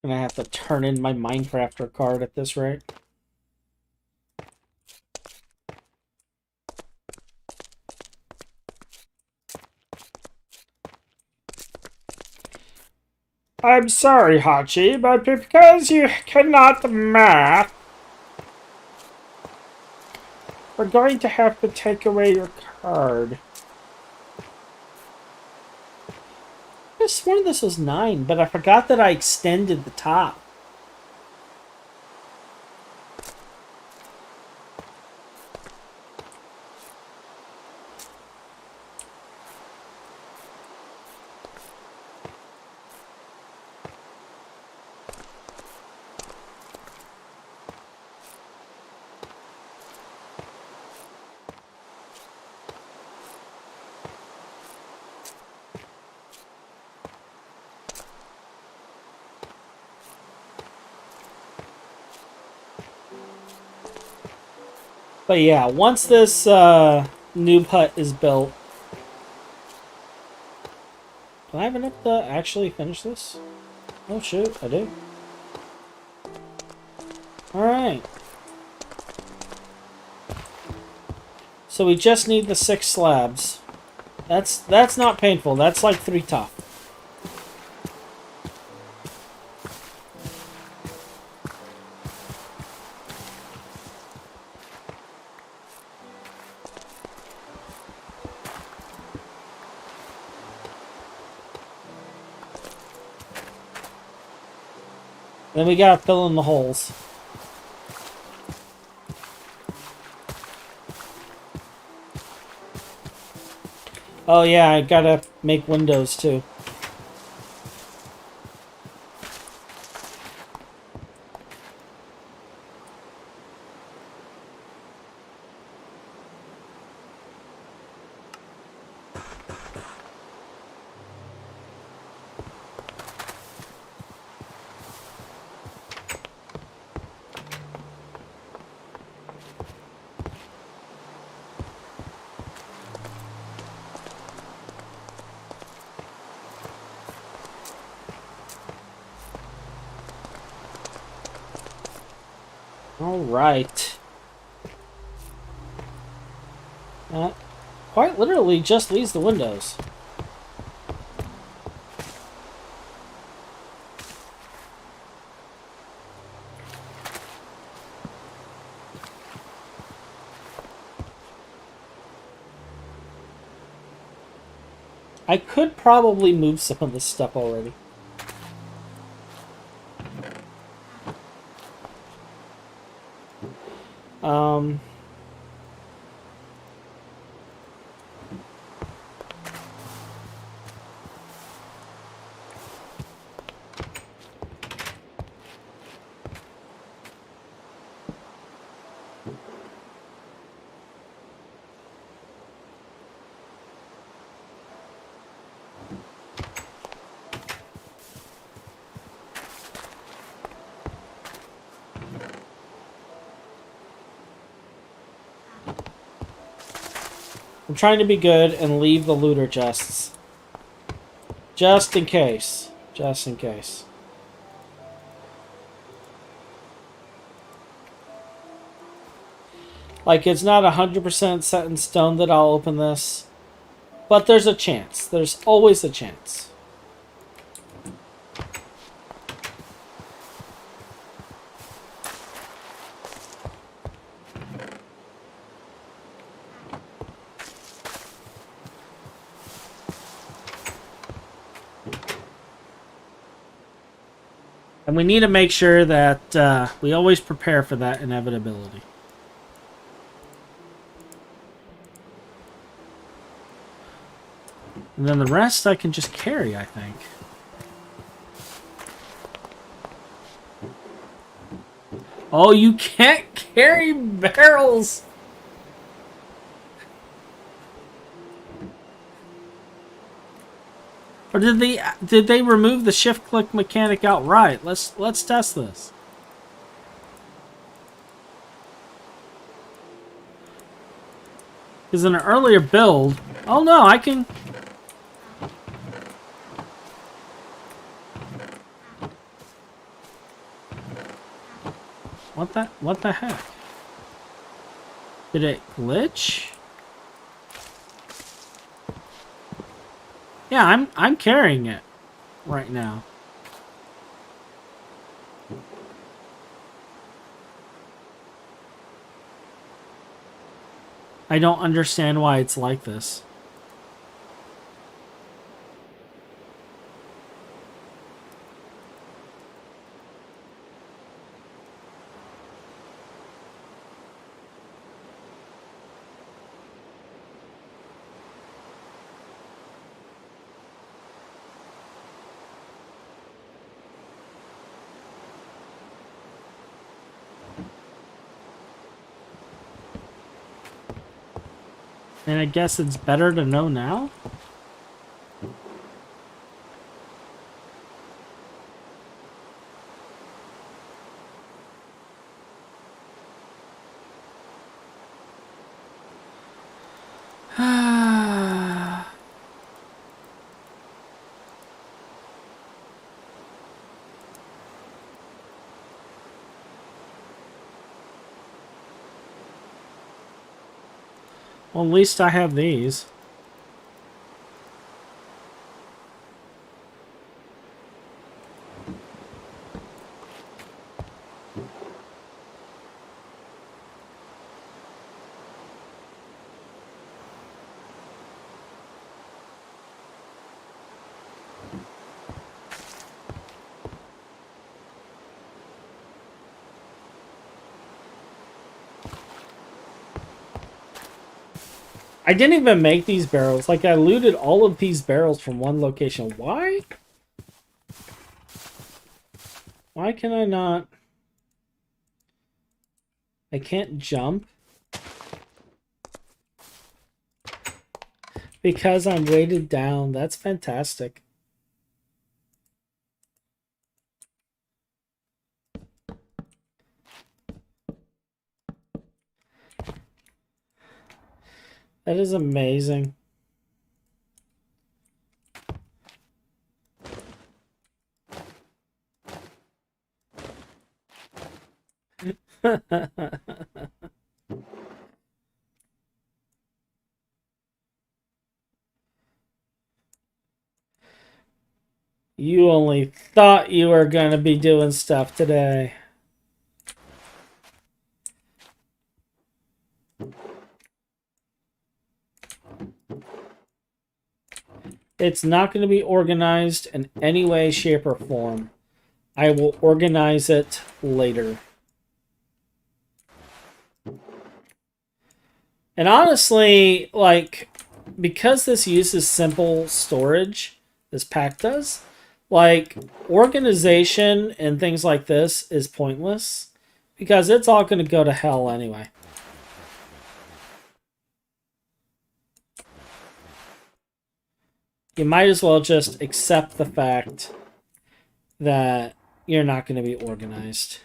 I'm gonna have to turn in my Minecrafter card at this rate. I'm sorry, Hachi, but because you cannot math, we're going to have to take away your card. I sworn this was 9, but I forgot that I extended the top. But yeah, once this noob hut is built... Do I have enough to actually finish this? Oh shoot, I do. Alright. So we just need the 6 slabs. That's not painful. That's like 3 tough. Then we gotta fill in the holes. Oh yeah, I gotta make windows too. Alright. That quite literally just leaves the windows. I could probably move some of this stuff already. I'm trying to be good and leave the looter chests. Just in case. Just in case. Like, it's not 100% set in stone that I'll open this. But there's a chance. There's always a chance. And we need to make sure that we always prepare for that inevitability. And then the rest I can just carry, I think. Oh, you can't carry barrels! Or did they remove the shift click mechanic outright? Let's test this. Because in an earlier build, oh no, I can. What the heck? Did it glitch? Yeah, I'm carrying it right now. I don't understand why it's like this. And I guess it's better to know now? Well, at least I have these. I didn't even make these barrels. Like, I looted all of these barrels from one location. Why? Why can I not? I can't jump. Because I'm weighted down. That's fantastic. That is amazing. You only thought you were going to be doing stuff today. It's not going to be organized in any way, shape, or form. I will organize it later. And honestly, like, because this uses simple storage, this pack does, like, organization and things like this is pointless because it's all going to go to hell anyway. You might as well just accept the fact that you're not going to be organized.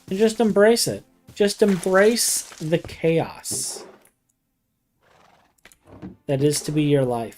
And just embrace it. Just embrace the chaos that is to be your life.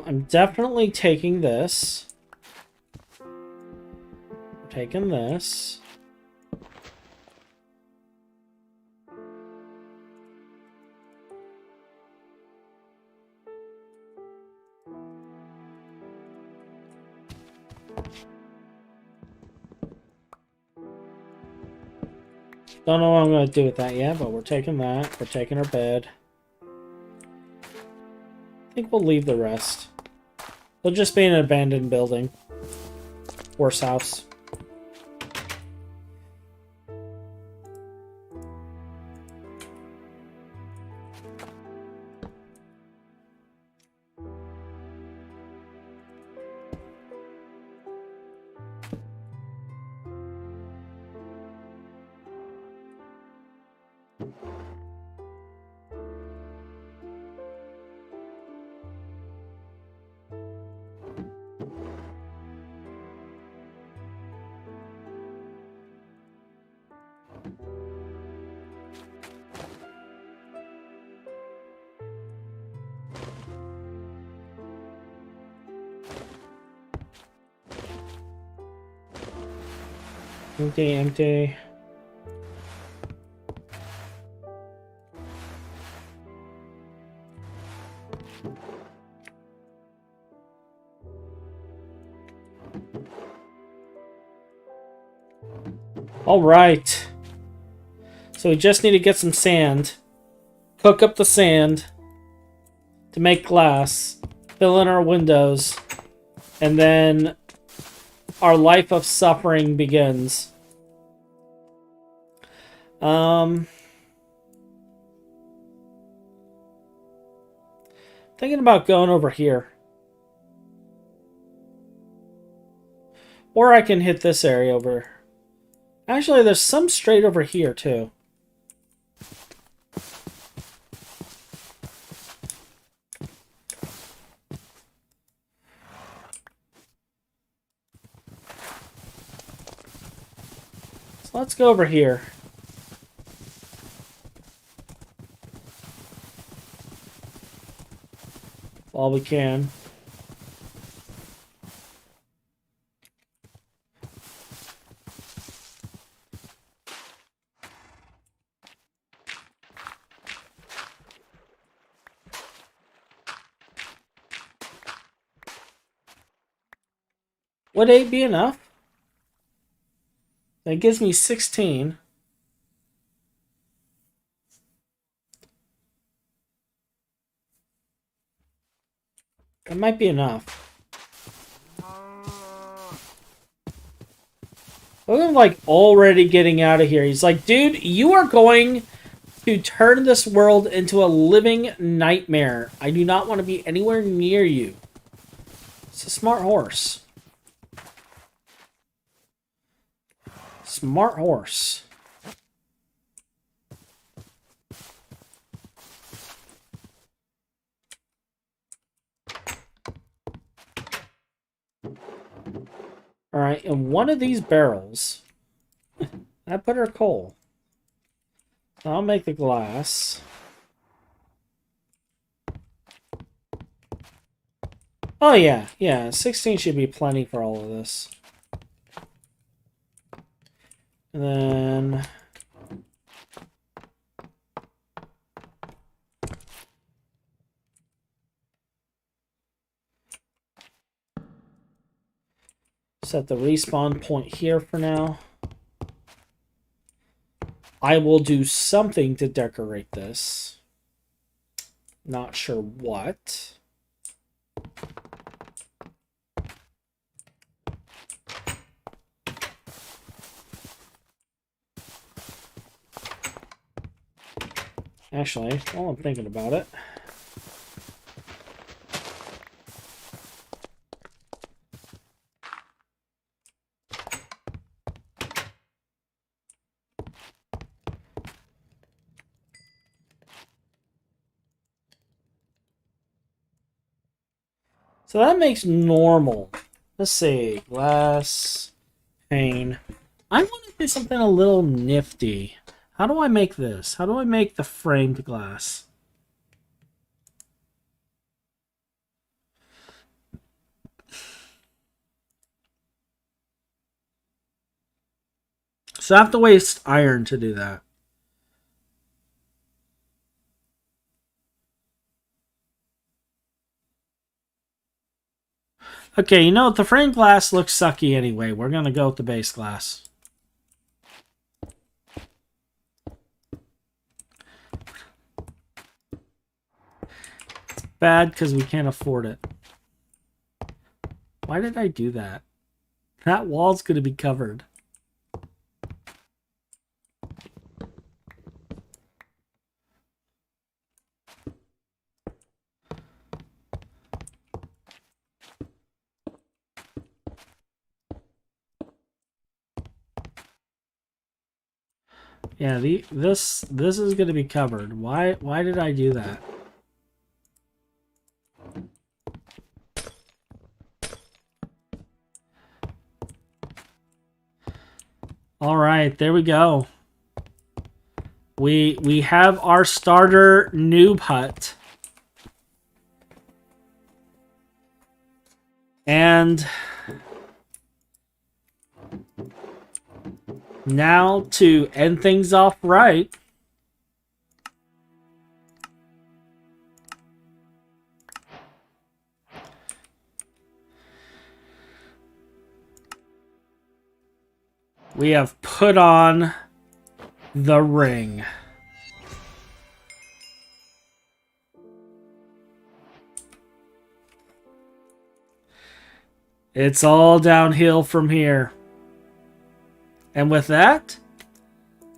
I'm definitely taking this. I'm taking this. Don't know what I'm going to do with that yet, but we're taking that. We're taking our bed. I think we'll leave the rest. They'll just be an abandoned building. Worse house. Empty, empty. All right. So we just need to get some sand. Cook up the sand to make glass. Fill in our windows. And then our life of suffering begins. Thinking about going over here. Or I can hit this area over. Actually, there's some straight over here, too. let's go over here. While we can. Would 8 be enough? That gives me 16. That might be enough. Look at him, like, already getting out of here. He's like, dude, you are going to turn this world into a living nightmare. I do not want to be anywhere near you. It's a smart horse. Smart horse. Alright, in one of these barrels, I put our coal. I'll make the glass. Oh yeah, 16 should be plenty for all of this. And then... set the respawn point here for now. I will do something to decorate this. Not sure what. Actually, while I'm thinking about it, so that makes normal. Let's see, glass pane. I want to do something a little nifty. How do I make this? How do I make the framed glass? So I have to waste iron to do that. Okay, you know what? The framed glass looks sucky anyway. We're going to go with the base glass. It's bad because we can't afford it. Why did I do that? That wall's going to be covered. Yeah, this is going to be covered. Why did I do that? All right, there we go. We have our starter noob hut. And now to end things off right, we have put on the ring. It's all downhill from here. And with that,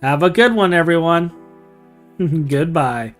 have a good one, everyone. Goodbye.